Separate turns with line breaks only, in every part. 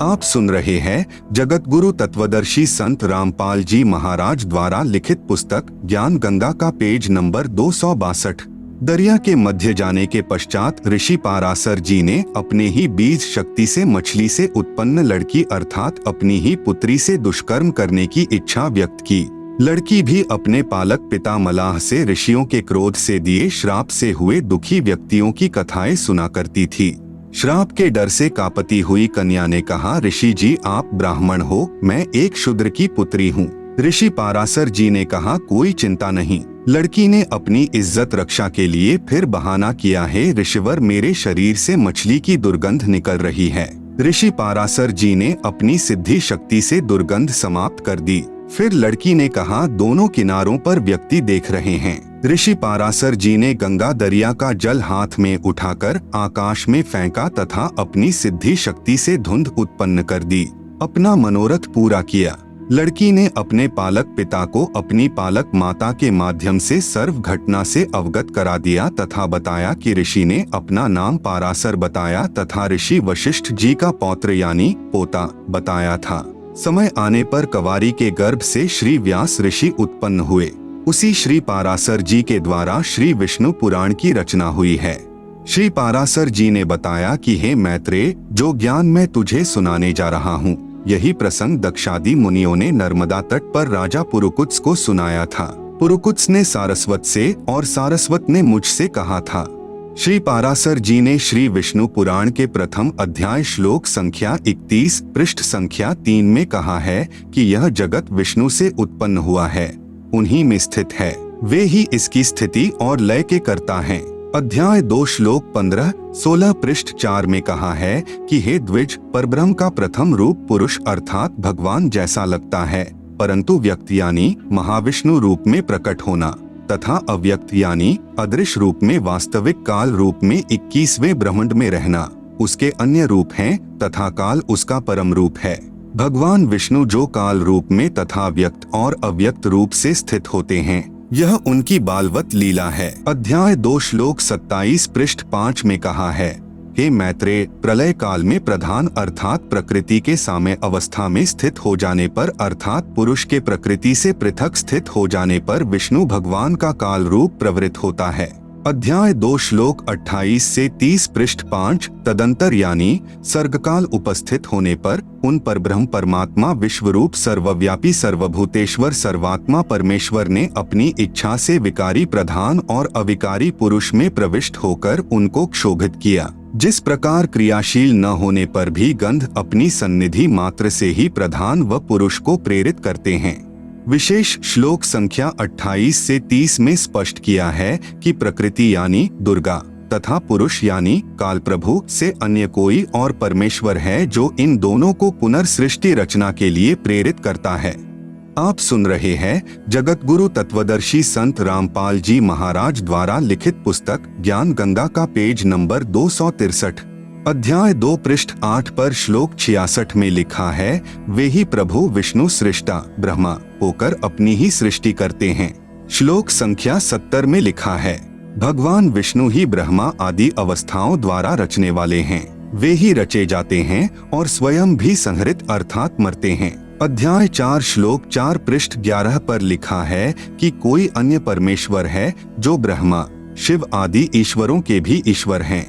आप सुन रहे हैं जगत गुरु तत्वदर्शी संत रामपाल जी महाराज द्वारा लिखित पुस्तक ज्ञान गंगा का पेज नंबर 262। दरिया के मध्य जाने के पश्चात ऋषि पाराशर जी ने अपने ही बीज शक्ति से मछली से उत्पन्न लड़की अर्थात अपनी ही पुत्री से दुष्कर्म करने की इच्छा व्यक्त की। लड़की भी अपने पालक पिता मलाह से ऋषियों के क्रोध से दिए श्राप से हुए दुखी व्यक्तियों की कथाएं सुना करती थी। श्राप के डर से कांपती हुई कन्या ने कहा, ऋषि जी आप ब्राह्मण हो, मैं एक शूद्र की पुत्री हूँ। ऋषि पाराशर जी ने कहा, कोई चिंता नहीं। लड़की ने अपनी इज्जत रक्षा के लिए फिर बहाना किया है, ऋषिवर मेरे शरीर से मछली की दुर्गंध निकल रही है। ऋषि पाराशर जी ने अपनी सिद्धि शक्ति से दुर्गंध समाप्त कर दी। फिर लड़की ने कहा, दोनों किनारों पर व्यक्ति देख रहे हैं। ऋषि पाराशर जी ने गंगा दरिया का जल हाथ में उठाकर आकाश में फेंका तथा अपनी सिद्धि शक्ति से धुंध उत्पन्न कर दी। अपना मनोरथ पूरा किया। लड़की ने अपने पालक पिता को अपनी पालक माता के माध्यम से सर्व घटना से अवगत करा दिया तथा बताया कि ऋषि ने अपना नाम पाराशर बताया तथा ऋषि वशिष्ठ जी का पौत्र यानी पोता बताया था। समय आने पर कवारी के गर्भ से श्री व्यास ऋषि उत्पन्न हुए। उसी श्री पाराशर जी के द्वारा श्री विष्णु पुराण की रचना हुई है। श्री पाराशर जी ने बताया कि हे मैत्रेय, जो ज्ञान मैं तुझे सुनाने जा रहा हूँ, यही प्रसंग दक्षादि मुनियों ने नर्मदा तट पर राजा पुरुकुत्स को सुनाया था। पुरुकुत्स ने सारस्वत से और सारस्वत ने मुझसे कहा था। श्री पाराशर जी ने श्री विष्णु पुराण के प्रथम अध्याय श्लोक संख्या 31 पृष्ठ संख्या 3 में कहा है कि यह जगत विष्णु से उत्पन्न हुआ है, उन्हीं में स्थित है, वे ही इसकी स्थिति और लय के कर्ता हैं। अध्याय 2 श्लोक 15-16 पृष्ठ 4 में कहा है कि हे द्विज, परब्रह्म का प्रथम रूप पुरुष अर्थात भगवान जैसा लगता है, परंतु व्यक्त यानी महाविष्णु रूप में प्रकट होना तथा अव्यक्त यानी अदृश्य रूप में वास्तविक काल रूप में 21वें ब्रह्मांड में रहना उसके अन्य रूप हैं तथा काल उसका परम रूप है। भगवान विष्णु जो काल रूप में तथा व्यक्त और अव्यक्त रूप से स्थित होते हैं, यह उनकी बालवत लीला है। अध्याय 2 श्लोक 27 पृष्ठ 5 में कहा है, हे मैत्रेय, प्रलय काल में प्रधान अर्थात प्रकृति के साम्य अवस्था में स्थित हो जाने पर अर्थात पुरुष के प्रकृति से पृथक स्थित हो जाने पर विष्णु भगवान का काल रूप प्रवृत्त होता है। अध्याय 2 श्लोक 28 से 30 पृष्ठ 5 तदंतर यानी सर्गकाल उपस्थित होने पर उन पर ब्रह्म परमात्मा विश्वरूप सर्वव्यापी सर्वभूतेश्वर सर्वात्मा परमेश्वर ने अपनी इच्छा से विकारी प्रधान और अविकारी पुरुष में प्रविष्ट होकर उनको क्षोभित किया। जिस प्रकार क्रियाशील न होने पर भी गंध अपनी सन्निधि मात्र से ही प्रधान व पुरुष को प्रेरित करते हैं। विशेष श्लोक संख्या 28 से 30 में स्पष्ट किया है कि प्रकृति यानी दुर्गा तथा पुरुष यानी काल प्रभु से अन्य कोई और परमेश्वर है जो इन दोनों को पुनर्सृष्टि रचना के लिए प्रेरित करता है। आप सुन रहे हैं जगत गुरु तत्वदर्शी संत रामपाल जी महाराज द्वारा लिखित पुस्तक ज्ञान गंगा का पेज नंबर 263। अध्याय 2 पृष्ठ 8 पर श्लोक 66 में लिखा है, वे ही प्रभु विष्णु सृष्टा ब्रह्मा होकर अपनी ही सृष्टि करते हैं। श्लोक संख्या 70 में लिखा है, भगवान विष्णु ही ब्रह्मा आदि अवस्थाओं द्वारा रचने वाले हैं, वे ही रचे जाते हैं और स्वयं भी संहरित अर्थात मरते हैं। अध्याय 4 श्लोक 4 पृष्ठ 11 पर लिखा है कि कोई अन्य परमेश्वर है जो ब्रह्मा शिव आदि ईश्वरों के भी ईश्वर हैं।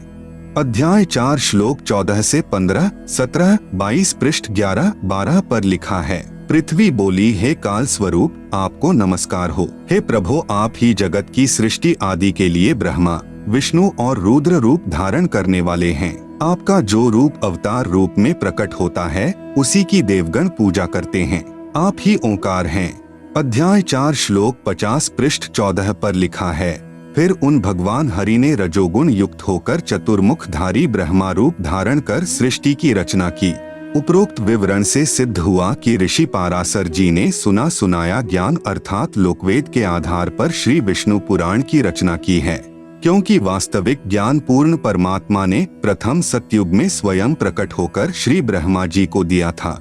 अध्याय 4 श्लोक 14 से 15, 17, 22 पृष्ठ 11, 12 पर लिखा है, पृथ्वी बोली, हे काल स्वरूप आपको नमस्कार हो। हे प्रभु, आप ही जगत की सृष्टि आदि के लिए ब्रह्मा विष्णु और रुद्र रूप धारण करने वाले हैं। आपका जो रूप अवतार रूप में प्रकट होता है उसी की देवगण पूजा करते हैं। आप ही ओंकार हैं। अध्याय 4 श्लोक 50 पृष्ठ 14 पर लिखा है, फिर उन भगवान हरि ने रजोगुण युक्त होकर चतुर्मुखधारी ब्रह्मा रूप धारण कर सृष्टि की रचना की। उपरोक्त विवरण से सिद्ध हुआ कि ऋषि पाराशर जी ने सुना सुनाया ज्ञान अर्थात लोकवेद के आधार पर श्री विष्णु पुराण की रचना की है, क्योंकि वास्तविक ज्ञान पूर्ण परमात्मा ने प्रथम सतयुग में स्वयं प्रकट होकर श्री ब्रह्मा जी को दिया था।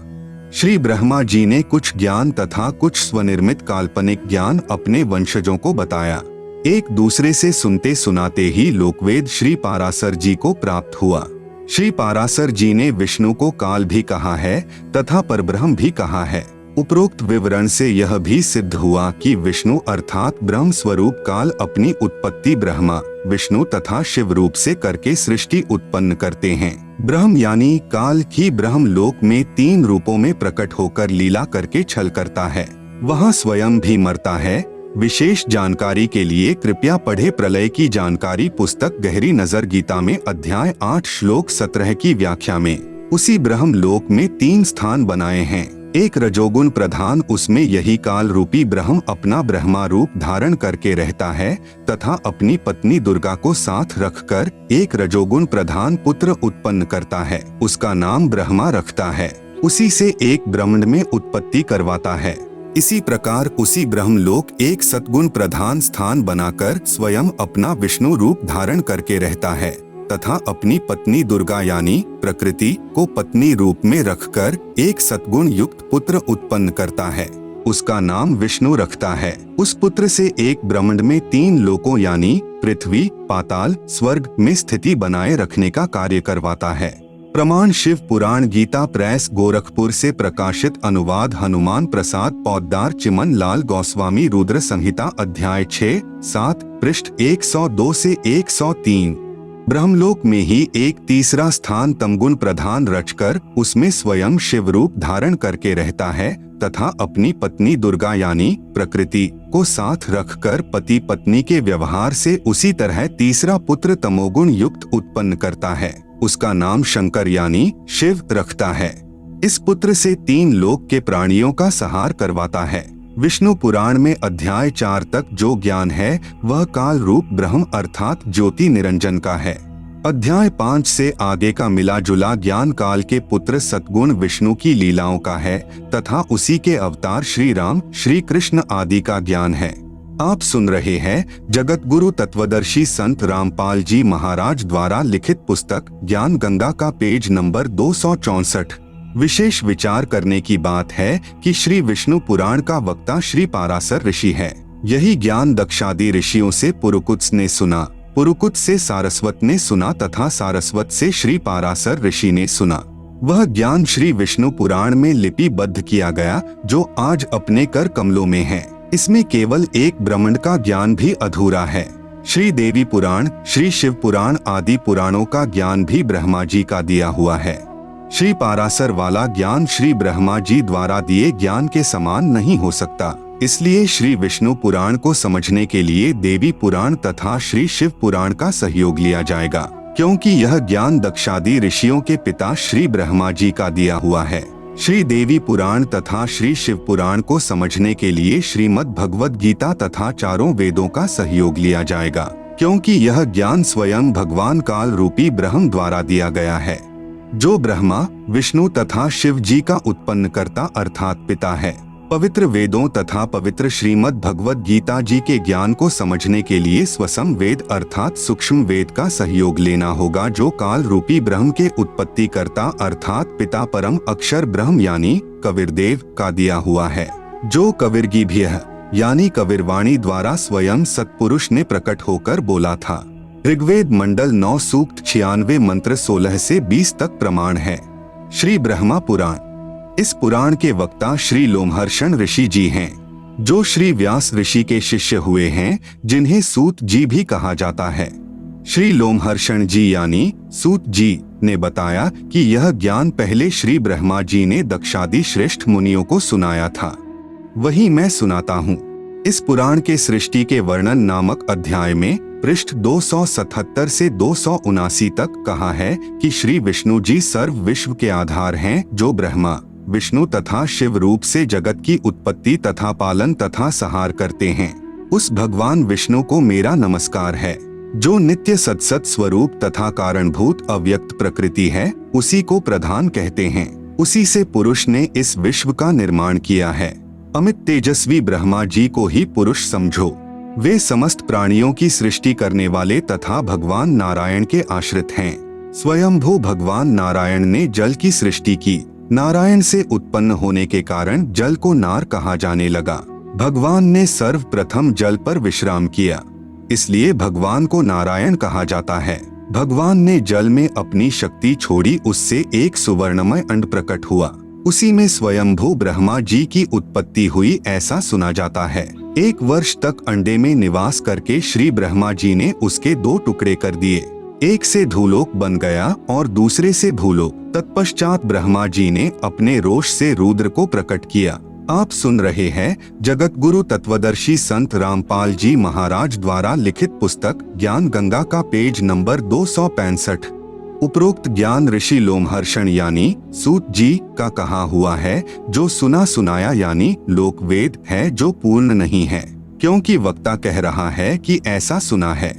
श्री ब्रह्मा जी ने कुछ ज्ञान तथा कुछ स्वनिर्मित काल्पनिक ज्ञान अपने वंशजों को बताया। एक दूसरे से सुनते सुनाते ही लोकवेद श्री पाराशर जी को प्राप्त हुआ। श्री पाराशर जी ने विष्णु को काल भी कहा है तथा परब्रह्म भी कहा है। उपरोक्त विवरण से यह भी सिद्ध हुआ कि विष्णु अर्थात ब्रह्म स्वरूप काल अपनी उत्पत्ति ब्रह्मा, विष्णु तथा शिव रूप से करके सृष्टि उत्पन्न करते हैं। ब्रह्म यानी काल की ब्रह्म लोक में 3 रूपों में प्रकट होकर लीला करके छल करता है, वहाँ स्वयं भी मरता है। विशेष जानकारी के लिए कृपया पढ़े प्रलय की जानकारी पुस्तक गहरी नजर गीता में अध्याय 8 श्लोक 17 की व्याख्या में। उसी ब्रह्म लोक में 3 स्थान बनाए हैं। एक रजोगुण प्रधान, उसमें यही काल रूपी ब्रह्म अपना ब्रह्मा रूप धारण करके रहता है तथा अपनी पत्नी दुर्गा को साथ रखकर एक रजोगुण प्रधान पुत्र उत्पन्न करता है, उसका नाम ब्रह्मा रखता है। उसी से एक ब्रह्मांड में उत्पत्ति करवाता है। इसी प्रकार उसी ब्रह्मलोक एक सद्गुण प्रधान स्थान बनाकर स्वयं अपना विष्णु रूप धारण करके रहता है तथा अपनी पत्नी दुर्गा यानी प्रकृति को पत्नी रूप में रखकर एक सद्गुण युक्त पुत्र उत्पन्न करता है, उसका नाम विष्णु रखता है। उस पुत्र से एक ब्रह्मांड में 3 लोकों यानी पृथ्वी, पाताल, स्वर्ग में स्थिति बनाए रखने का कार्य करवाता है। प्रमाण शिव पुराण गीता प्रेस गोरखपुर से प्रकाशित। अनुवाद हनुमान प्रसाद पौद्दार चिमन लाल गोस्वामी रुद्र संहिता अध्याय 6-7 पृष्ठ 102 से 103। ब्रह्मलोक में ही एक तीसरा स्थान तमगुण प्रधान रचकर उसमें स्वयं शिव रूप धारण करके रहता है तथा अपनी पत्नी दुर्गा यानी प्रकृति को साथ रखकर पति पत्नी के व्यवहार से उसी तरह तीसरा पुत्र तमोगुण युक्त उत्पन्न करता है, उसका नाम शंकर यानी शिव रखता है। इस पुत्र से 3 लोक के प्राणियों का संहार करवाता है। विष्णु पुराण में अध्याय 4 तक जो ज्ञान है वह काल रूप ब्रह्म अर्थात ज्योति निरंजन का है। अध्याय 5 से आगे का मिला जुला ज्ञान काल के पुत्र सद्गुण विष्णु की लीलाओं का है तथा उसी के अवतार श्री राम, श्री कृष्ण आदि का ज्ञान है। आप सुन रहे हैं जगत गुरु तत्वदर्शी संत रामपाल जी महाराज द्वारा लिखित पुस्तक ज्ञान गंगा का पेज नंबर 264। विशेष विचार करने की बात है कि श्री विष्णु पुराण का वक्ता श्री पाराशर ऋषि है। यही ज्ञान दक्षादि ऋषियों से पुरुकुत्स ने सुना, पुरुकुत्स से सारस्वत ने सुना तथा सारस्वत से श्री पाराशर ऋषि ने सुना। वह ज्ञान श्री विष्णु पुराण में लिपिबद्ध किया गया जो आज अपने कर कमलों में है। इसमें केवल एक ब्रह्मांड का ज्ञान भी अधूरा है। श्री देवी पुराण, श्री शिव पुराण आदि पुराणों का ज्ञान भी ब्रह्मा जी का दिया हुआ है। श्री पाराशर वाला ज्ञान श्री ब्रह्मा जी द्वारा दिए ज्ञान के समान नहीं हो सकता। इसलिए श्री विष्णु पुराण को समझने के लिए देवी पुराण तथा श्री शिव पुराण का सहयोग लिया जाएगा, क्योंकि यह ज्ञान दक्षादि ऋषियों के पिता श्री ब्रह्मा जी का दिया हुआ है। श्री देवी पुराण तथा श्री शिव पुराण को समझने के लिए श्रीमद् भगवद गीता तथा चारों वेदों का सहयोग लिया जाएगा, क्योंकि यह ज्ञान स्वयं भगवान काल रूपी ब्रह्म द्वारा दिया गया है, जो ब्रह्मा, विष्णु तथा शिव जी का उत्पन्न करता अर्थात पिता है। पवित्र वेदों तथा पवित्र श्रीमद् भगवद गीता जी के ज्ञान को समझने के लिए स्वसम वेद अर्थात सूक्ष्म वेद का सहयोग लेना होगा, जो काल रूपी ब्रह्म के उत्पत्ति करता अर्थात पिता परम अक्षर ब्रह्म यानी कबीरदेव का दिया हुआ है, जो कबीरगीभ्यः यानी कबीरवाणी द्वारा स्वयं सत्पुरुष ने प्रकट होकर बोला था। ऋग्वेद मंडल 9 सूक्त 96 मंत्र 16 से 20 तक प्रमाण है। श्री ब्रह्मा पुराण, इस पुराण के वक्ता श्री लोमहर्षण ऋषि जी हैं, जो श्री व्यास ऋषि के शिष्य हुए हैं, जिन्हें सूत जी भी कहा जाता है। श्री लोमहर्षण जी यानी सूत जी ने बताया कि यह ज्ञान पहले श्री ब्रह्मा जी ने दक्षादि श्रेष्ठ मुनियों को सुनाया था, वही मैं सुनाता हूँ। इस पुराण के सृष्टि के वर्णन नामक अध्याय में पृष्ठ 277 से 279 तक कहा है कि श्री विष्णु जी सर्व विश्व के आधार हैं, जो ब्रह्मा, विष्णु तथा शिव रूप से जगत की उत्पत्ति तथा पालन तथा संहार करते हैं। उस भगवान विष्णु को मेरा नमस्कार है, जो नित्य सत्सत स्वरूप तथा कारणभूत अव्यक्त प्रकृति है, उसी को प्रधान कहते हैं। उसी से पुरुष ने इस विश्व का निर्माण किया है। अमित तेजस्वी ब्रह्मा जी को ही पुरुष समझो। वे समस्त प्राणियों की सृष्टि करने वाले तथा भगवान नारायण के आश्रित हैं। स्वयंभू भगवान नारायण ने जल की सृष्टि की। नारायण से उत्पन्न होने के कारण जल को नार कहा जाने लगा। भगवान ने सर्वप्रथम जल पर विश्राम किया, इसलिए भगवान को नारायण कहा जाता है। भगवान ने जल में अपनी शक्ति छोड़ी, उससे एक सुवर्णमय अंड प्रकट हुआ। उसी में स्वयंभू ब्रह्मा जी की उत्पत्ति हुई, ऐसा सुना जाता है। 1 वर्ष तक अंडे में निवास करके श्री ब्रह्मा जी ने उसके 2 टुकड़े कर दिए। एक से धूलोक बन गया और दूसरे से भूलोक। तत्पश्चात ब्रह्मा जी ने अपने रोष से रुद्र को प्रकट किया। आप सुन रहे हैं जगत गुरु तत्वदर्शी संत रामपाल जी महाराज द्वारा लिखित पुस्तक ज्ञान गंगा का पेज नंबर 265। उपरोक्त ज्ञान ऋषि लोमहर्षण यानी सूत जी का कहा हुआ है, जो सुना सुनाया यानी लोक वेद है, जो पूर्ण नहीं है, क्योंकि वक्ता कह रहा है कि ऐसा सुना है।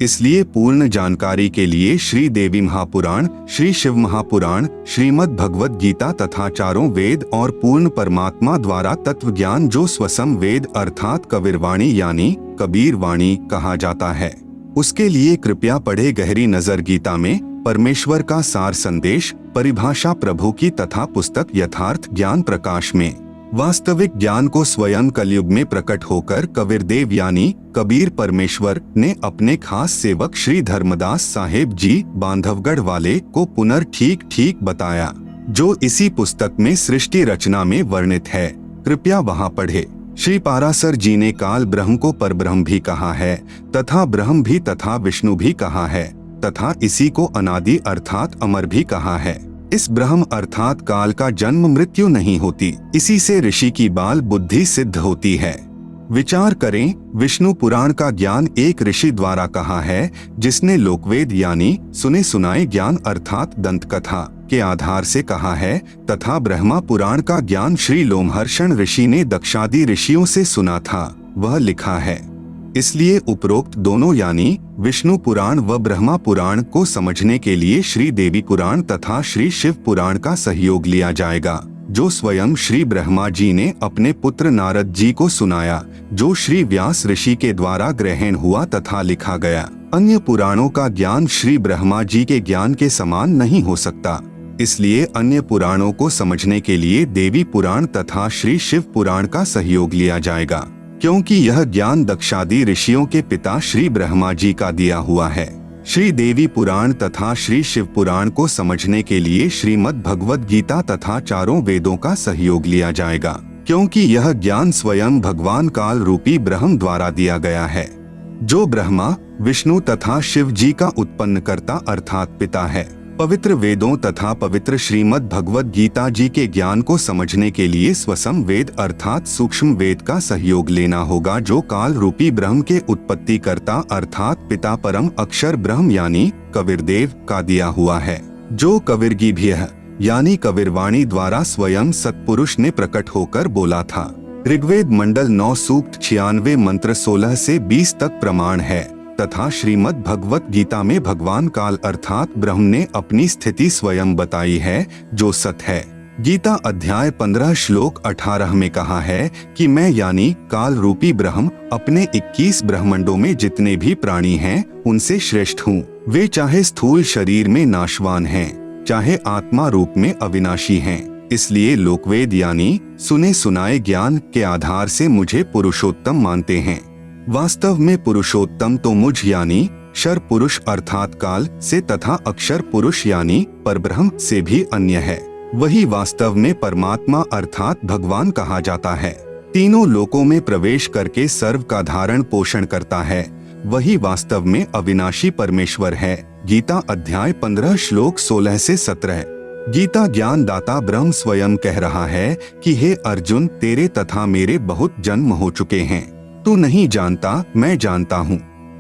इसलिए पूर्ण जानकारी के लिए श्री देवी महापुराण, श्री शिव महापुराण, श्रीमद् भगवद गीता तथा चारों वेद और पूर्ण परमात्मा द्वारा तत्व ज्ञान, जो स्वसम वेद अर्थात कबीरवाणी यानी कबीर वाणी कहा जाता है, उसके लिए कृपया पढ़े गहरी नजर गीता में परमेश्वर का सार संदेश, परिभाषा प्रभु की तथा पुस्तक यथार्थ ज्ञान प्रकाश में वास्तविक ज्ञान को स्वयं कलयुग में प्रकट होकर कबीरदेव यानी कबीर परमेश्वर ने अपने खास सेवक श्री धर्मदास साहेब जी बांधवगढ़ वाले को पुनर्ठीक ठीक बताया, जो इसी पुस्तक में सृष्टि रचना में वर्णित है। कृपया वहां पढ़े। श्री पारासर जी ने काल ब्रह्म को परब्रह्म भी कहा है तथा ब्रह्म भी तथा विष्णु भी कहा है तथा इसी को अनादि अर्थात अमर भी कहा है। इस ब्रह्म अर्थात काल का जन्म मृत्यु नहीं होती, इसी से ऋषि की बाल बुद्धि सिद्ध होती है। विचार करें, विष्णु पुराण का ज्ञान एक ऋषि द्वारा कहा है, जिसने लोकवेद यानी सुने सुनाए ज्ञान अर्थात दंत कथा के आधार से कहा है, तथा ब्रह्मा पुराण का ज्ञान श्री लोमहर्षण ऋषि ने दक्षादि ऋषियों से सुना था, वह लिखा है। इसलिए उपरोक्त दोनों यानी विष्णु पुराण व ब्रह्मा पुराण को समझने के लिए श्री देवी पुराण तथा श्री शिव पुराण का सहयोग लिया जाएगा, जो स्वयं श्री ब्रह्मा जी ने अपने पुत्र नारद जी को सुनाया, जो श्री व्यास ऋषि के द्वारा ग्रहण हुआ तथा लिखा गया। अन्य पुराणों का ज्ञान श्री ब्रह्मा जी के ज्ञान के समान नहीं हो सकता, इसलिए अन्य पुराणों को समझने के लिए देवी पुराण तथा श्री शिव पुराण का सहयोग लिया जाएगा, क्योंकि यह ज्ञान दक्षादि ऋषियों के पिता श्री ब्रह्मा जी का दिया हुआ है। श्री देवी पुराण तथा श्री शिव पुराण को समझने के लिए श्रीमद् भगवद गीता तथा चारों वेदों का सहयोग लिया जाएगा, क्योंकि यह ज्ञान स्वयं भगवान काल रूपी ब्रह्म द्वारा दिया गया है, जो ब्रह्मा, विष्णु तथा शिव जी का उत्पन्नकर्ता अर्थात पिता है। पवित्र वेदों तथा पवित्र श्रीमद् भगवद गीता जी के ज्ञान को समझने के लिए स्वसम वेद अर्थात सूक्ष्म वेद का सहयोग लेना होगा, जो काल रूपी ब्रह्म के उत्पत्तिकर्ता अर्थात पिता परम अक्षर ब्रह्म यानी कबीरदेव का दिया हुआ है, जो कबीरगीभ्यः यानी कबीरवाणी द्वारा स्वयं सत्पुरुष ने प्रकट होकर बोला था। ऋग्वेद मंडल 9 सूक्त 96 मंत्र 16 से 20 तक प्रमाण है, तथा श्रीमद् भगवत गीता में भगवान काल अर्थात ब्रह्म ने अपनी स्थिति स्वयं बताई है, जो सत है। गीता अध्याय 15 श्लोक 18 में कहा है कि मैं यानी काल रूपी ब्रह्म अपने 21 ब्रह्मांडों में जितने भी प्राणी हैं उनसे श्रेष्ठ हूँ। वे चाहे स्थूल शरीर में नाशवान हैं, चाहे आत्मा रूप में अविनाशी हैं। इसलिए लोकवेद यानी सुने सुनाए ज्ञान के आधार से मुझे पुरुषोत्तम मानते हैं। वास्तव में पुरुषोत्तम तो मुझ यानी शर पुरुष अर्थात काल से तथा अक्षर पुरुष यानी परब्रह्म से भी अन्य है। वही वास्तव में परमात्मा अर्थात भगवान कहा जाता है। तीनों लोकों में प्रवेश करके सर्व का धारण पोषण करता है, वही वास्तव में अविनाशी परमेश्वर है। गीता अध्याय 15 श्लोक 16 से 17। गीता ज्ञान दाता ब्रह्म स्वयं कह रहा है कि हे अर्जुन, तेरे तथा मेरे बहुत जन्म हो चुके हैं, तू नहीं जानता, मैं जानता हूँ।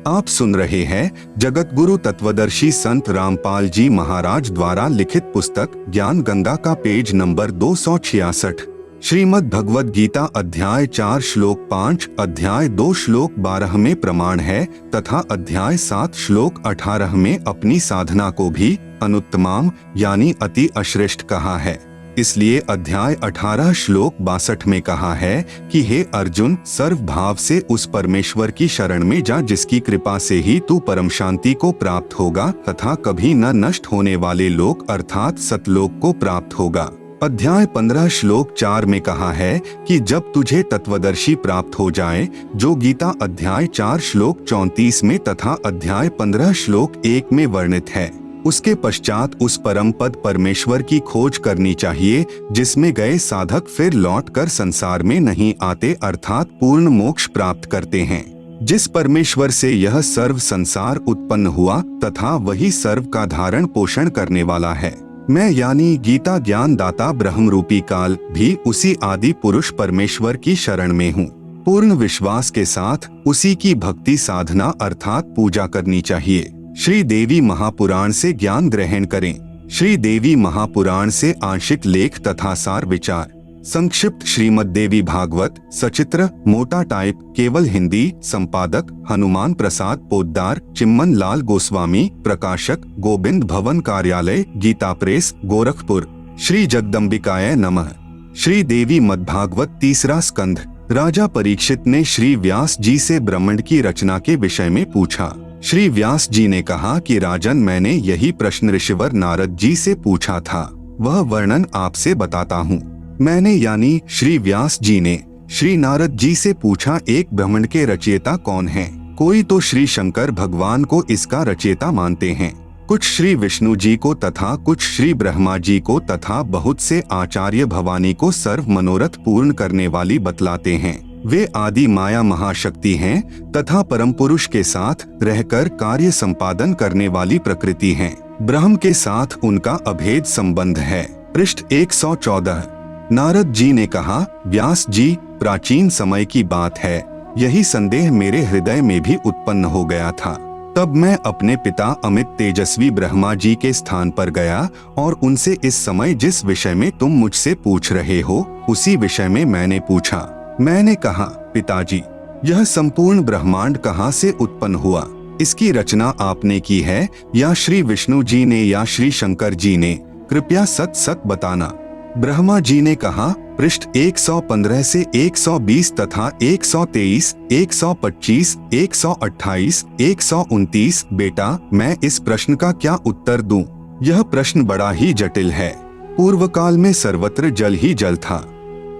आप सुन रहे हैं जगत गुरु तत्वदर्शी संत रामपाल जी महाराज द्वारा लिखित पुस्तक ज्ञान गंगा का पेज नंबर 266। श्रीमद् भगवद गीता अध्याय 4 श्लोक 5, अध्याय 2 श्लोक 12 में प्रमाण है तथा अध्याय 7 श्लोक 18 में अपनी साधना को भी अनुत्तमाम यानी अति अश्रेष्ठ कहा है। इसलिए अध्याय 18 श्लोक 62 में कहा है कि हे अर्जुन, सर्व भाव से उस परमेश्वर की शरण में जा जिसकी कृपा से ही तू परम शांति को प्राप्त होगा तथा कभी न नष्ट होने वाले लोक अर्थात सतलोक को प्राप्त होगा। अध्याय 15 श्लोक 4 में कहा है कि जब तुझे तत्वदर्शी प्राप्त हो जाए, जो गीता अध्याय 4 श्लोक 34 में तथा अध्याय 15 श्लोक 1 में वर्णित है, उसके पश्चात उस परम पद परमेश्वर की खोज करनी चाहिए, जिसमें गए साधक फिर लौटकर संसार में नहीं आते, अर्थात पूर्ण मोक्ष प्राप्त करते हैं। जिस परमेश्वर से यह सर्व संसार उत्पन्न हुआ तथा वही सर्व का धारण पोषण करने वाला है। मैं यानी गीता ज्ञान दाता ब्रह्म रूपी काल भी उसी आदि पुरुष परमेश्वर की शरण में हूँ। पूर्ण विश्वास के साथ उसी की भक्ति साधना अर्थात पूजा करनी चाहिए। श्री देवी महापुराण से ज्ञान ग्रहण करें। श्री देवी महापुराण से आंशिक लेख तथा सार विचार। संक्षिप्त श्रीमद् देवी भागवत सचित्र मोटा टाइप केवल हिंदी। संपादक हनुमान प्रसाद पोद्दार, चिम्मन लाल गोस्वामी। प्रकाशक गोविंद भवन कार्यालय, गीता प्रेस, गोरखपुर। श्री जगदम्बिकाय नमः। श्री देवी मद्भागवत तीसरा स्कंध। राजा परीक्षित ने श्री व्यास जी से ब्रह्मांड की रचना के विषय में पूछा। श्री व्यास जी ने कहा कि राजन, मैंने यही प्रश्न ऋषिवर नारद जी से पूछा था, वह वर्णन आपसे बताता हूँ। मैंने यानी श्री व्यास जी ने श्री नारद जी से पूछा, एक ब्रह्मांड के रचयिता कौन है? कोई तो श्री शंकर भगवान को इसका रचयिता मानते हैं, कुछ श्री विष्णु जी को तथा कुछ श्री ब्रह्मा जी को तथा बहुत से आचार्य भवानी को सर्व मनोरथ पूर्ण करने वाली बतलाते हैं। वे आदि माया महाशक्ति हैं तथा परम पुरुष के साथ रहकर कार्य संपादन करने वाली प्रकृति हैं। ब्रह्म के साथ उनका अभेद संबंध है। पृष्ठ 114। नारद जी ने कहा, व्यास जी, प्राचीन समय की बात है, यही संदेह मेरे हृदय में भी उत्पन्न हो गया था। तब मैं अपने पिता अमित तेजस्वी ब्रह्मा जी के स्थान पर गया और उनसे इस समय जिस विषय में तुम मुझसे पूछ रहे हो, उसी विषय में मैंने पूछा। मैंने कहा, पिताजी, यह संपूर्ण ब्रह्मांड कहाँ से उत्पन्न हुआ? इसकी रचना आपने की है या श्री विष्णु जी ने या श्री शंकर जी ने? कृपया सच सच बताना। ब्रह्मा जी ने कहा, पृष्ठ 115 से 120 तथा 123, 125, 128, 129। बेटा, मैं इस प्रश्न का क्या उत्तर दूं? यह प्रश्न बड़ा ही जटिल है। पूर्व काल में सर्वत्र जल ही जल था।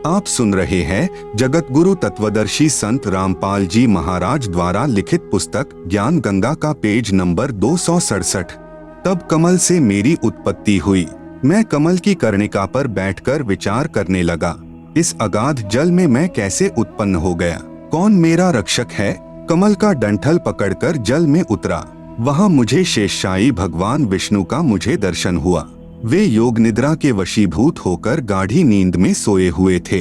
आप सुन रहे हैं जगत गुरु तत्वदर्शी संत रामपाल जी महाराज द्वारा लिखित पुस्तक ज्ञान गंगा का पेज नंबर 267। तब कमल से मेरी उत्पत्ति हुई। मैं कमल की कर्णिका पर बैठकर विचार करने लगा, इस अगाध जल में मैं कैसे उत्पन्न हो गया? कौन मेरा रक्षक है? कमल का डंठल पकड़कर जल में उतरा। वहाँ मुझे शेषशायी भगवान विष्णु का मुझे दर्शन हुआ। वे योग निद्रा के वशीभूत होकर गाढ़ी नींद में सोए हुए थे।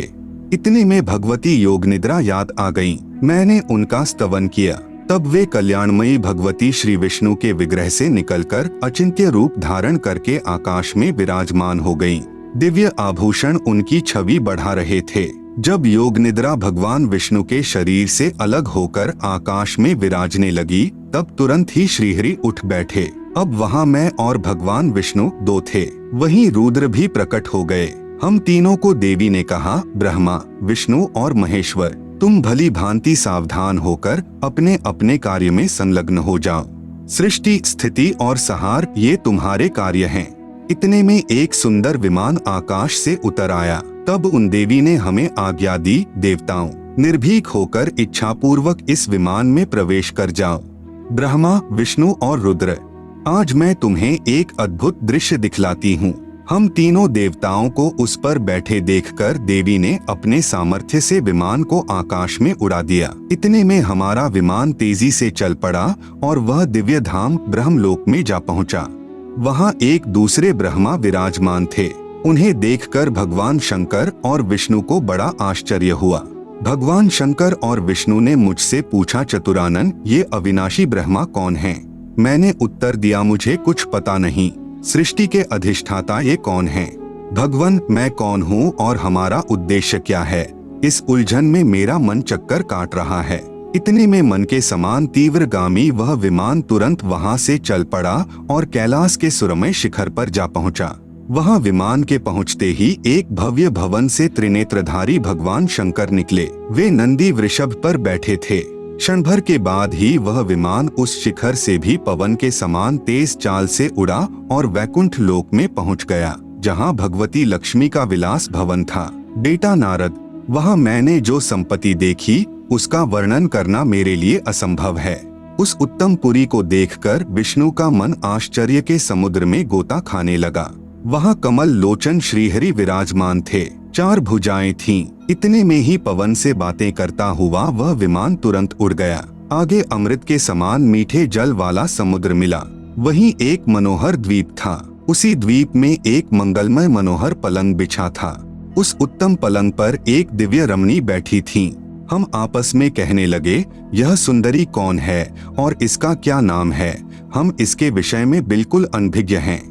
इतने में भगवती योग निद्रा याद आ गईं। मैंने उनका स्तवन किया। तब वे कल्याणमयी भगवती श्री विष्णु के विग्रह से निकलकर अचिंत्य रूप धारण करके आकाश में विराजमान हो गईं। दिव्य आभूषण उनकी छवि बढ़ा रहे थे। जब योग निद्रा भगवान विष्णु के शरीर से अलग होकर आकाश में विराजने लगी, तब तुरंत ही श्रीहरि उठ बैठे। अब वहाँ मैं और भगवान विष्णु दो थे। वहीं रुद्र भी प्रकट हो गए। हम तीनों को देवी ने कहा, ब्रह्मा, विष्णु और महेश्वर, तुम भली भांति सावधान होकर अपने अपने कार्य में संलग्न हो जाओ। सृष्टि, स्थिति और संहार ये तुम्हारे कार्य हैं। इतने में एक सुंदर विमान आकाश से उतर आया। तब उन देवी ने हमें आज्ञा दी, देवताओं, निर्भीक होकर इच्छा पूर्वक इस विमान में प्रवेश कर जाओ। ब्रह्मा, विष्णु और रुद्र, आज मैं तुम्हें एक अद्भुत दृश्य दिखलाती हूँ। हम तीनों देवताओं को उस पर बैठे देखकर देवी ने अपने सामर्थ्य से विमान को आकाश में उड़ा दिया। इतने में हमारा विमान तेजी से चल पड़ा और वह दिव्य धाम ब्रह्मलोक में जा पहुँचा। वहाँ एक दूसरे ब्रह्मा विराजमान थे। उन्हें देखकर भगवान शंकर और विष्णु को बड़ा आश्चर्य हुआ। भगवान शंकर और विष्णु ने मुझसे पूछा, चतुरानन, ये अविनाशी ब्रह्मा कौन हैं? मैंने उत्तर दिया, मुझे कुछ पता नहीं। सृष्टि के अधिष्ठाता ये कौन हैं? भगवान, मैं कौन हूँ और हमारा उद्देश्य क्या है? इस उलझन में मेरा मन चक्कर काट रहा है। इतने में मन के समान तीव्रगामी वह विमान तुरंत वहाँ से चल पड़ा और कैलाश के सुरमय शिखर पर जा पहुँचा। वहाँ विमान के पहुँचते ही एक भव्य भवन से त्रिनेत्रधारी भगवान शंकर निकले। वे नंदी वृषभ पर बैठे थे। क्षण भर के बाद ही वह विमान उस शिखर से भी पवन के समान तेज चाल से उड़ा और वैकुंठ लोक में पहुंच गया। जहाँ भगवती लक्ष्मी का विलास भवन था। बेटा नारद, वहाँ मैंने जो संपत्ति देखी उसका वर्णन करना मेरे लिए असंभव है। उस उत्तम पुरी को देखकर विष्णु का मन आश्चर्य के समुद्र में गोता खाने लगा। वहाँ कमल लोचन श्रीहरि विराजमान थे, 4 भुजाएं थीं। इतने में ही पवन से बातें करता हुआ वह विमान तुरंत उड़ गया। आगे अमृत के समान मीठे जल वाला समुद्र मिला। वहीं एक मनोहर द्वीप था। उसी द्वीप में एक मंगलमय मनोहर पलंग बिछा था। उस उत्तम पलंग पर एक दिव्य रमणी बैठी थी। हम आपस में कहने लगे, यह सुंदरी कौन है और इसका क्या नाम है? हम इसके विषय में बिल्कुल अनभिज्ञ हैं।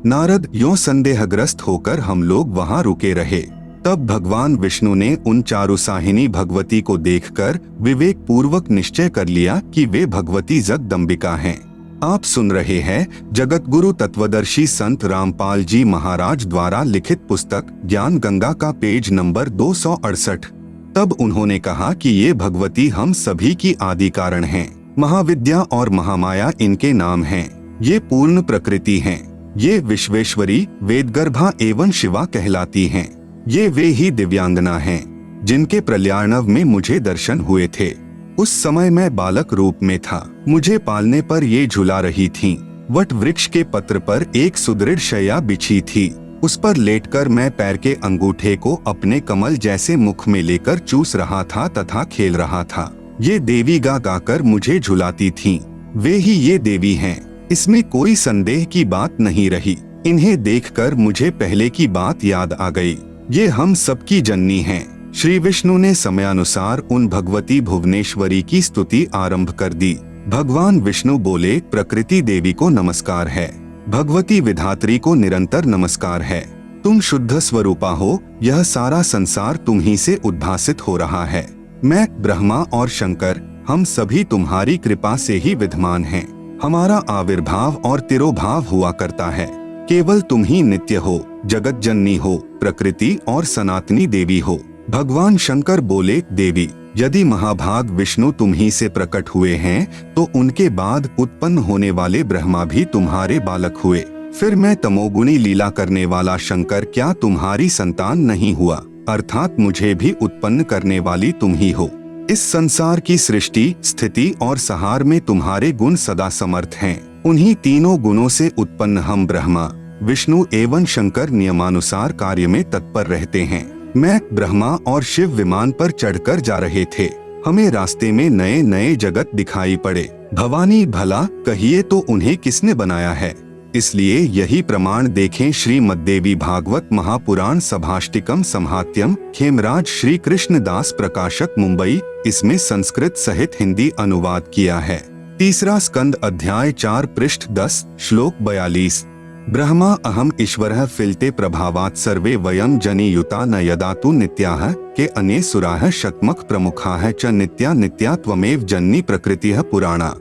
नारद, यों संदेहग्रस्त होकर हम लोग वहां रुके रहे। तब भगवान विष्णु ने उन चारुसाहिनी भगवती को देखकर विवेक पूर्वक निश्चय कर लिया कि वे भगवती जगदम्बिका हैं। आप सुन रहे हैं जगत गुरु तत्वदर्शी संत रामपाल जी महाराज द्वारा लिखित पुस्तक ज्ञान गंगा का पेज नंबर 268। तब उन्होंने कहा कि ये भगवती हम सभी की आदि कारण हैं। महाविद्या और महामाया इनके नाम हैं। ये पूर्ण प्रकृति हैं। ये विश्वेश्वरी, वेदगर्भा एवं शिवा कहलाती हैं। ये वे ही दिव्यांगना हैं जिनके प्रलयार्णव में मुझे दर्शन हुए थे। उस समय मैं बालक रूप में था। मुझे पालने पर ये झुला रही थीं। वट वृक्ष के पत्र पर एक सुदृढ़ शैया बिछी थी। उस पर लेटकर मैं पैर के अंगूठे को अपने कमल जैसे मुख में लेकर चूस रहा था तथा खेल रहा था। ये देवी गा गाकर मुझे झुलाती थीं। वे ही ये देवी हैं। इसमें कोई संदेह की बात नहीं रही। इन्हें देखकर मुझे पहले की बात याद आ गई। ये हम सबकी जननी हैं। श्री विष्णु ने समयानुसार उन भगवती भुवनेश्वरी की स्तुति आरंभ कर दी। भगवान विष्णु बोले, प्रकृति देवी को नमस्कार है। भगवती विधात्री को निरंतर नमस्कार है। तुम शुद्ध स्वरूपा हो। यह सारा संसार तुम ही से उद्भासित हो रहा है। मैं, ब्रह्मा और शंकर, हम सभी तुम्हारी कृपा से ही विद्यमान हैं। हमारा आविर्भाव और तिरोभाव हुआ करता है। केवल तुम ही नित्य हो, जगत जननी हो, प्रकृति और सनातनी देवी हो। भगवान शंकर बोले, देवी, यदि महाभाग विष्णु तुम ही से प्रकट हुए हैं तो उनके बाद उत्पन्न होने वाले ब्रह्मा भी तुम्हारे बालक हुए। फिर मैं तमोगुणी लीला करने वाला शंकर क्या तुम्हारी संतान नहीं हुआ? अर्थात मुझे भी उत्पन्न करने वाली तुम ही हो। इस संसार की सृष्टि, स्थिति और संहार में तुम्हारे गुण सदा समर्थ हैं। उन्हीं तीनों गुणों से उत्पन्न हम ब्रह्मा, विष्णु एवं शंकर नियमानुसार कार्य में तत्पर रहते हैं। मैं, ब्रह्मा और शिव विमान पर चढ़कर जा रहे थे। हमें रास्ते में नए नए जगत दिखाई पड़े। भवानी, भला कहिए तो उन्हें किसने बनाया है? इसलिए यही प्रमाण देखें। श्रीमद्देवी भागवत महापुराण सभाष्टिकम संहात्यम, खेमराज श्री कृष्णदास प्रकाशक, मुंबई। इसमें संस्कृत सहित हिंदी अनुवाद किया है। 3 स्कंद अध्याय 4 पृष्ठ 10 श्लोक 42। ब्रह्मा अहम ईश्वरः फिलते प्रभावात् सर्वे वयं जनियुता न यदा तु नित्याः के अन्ये सुराः शक्मक प्रमुखाः च नित्या नित्या त्वमेव जननी प्रकृतिः पुराणा।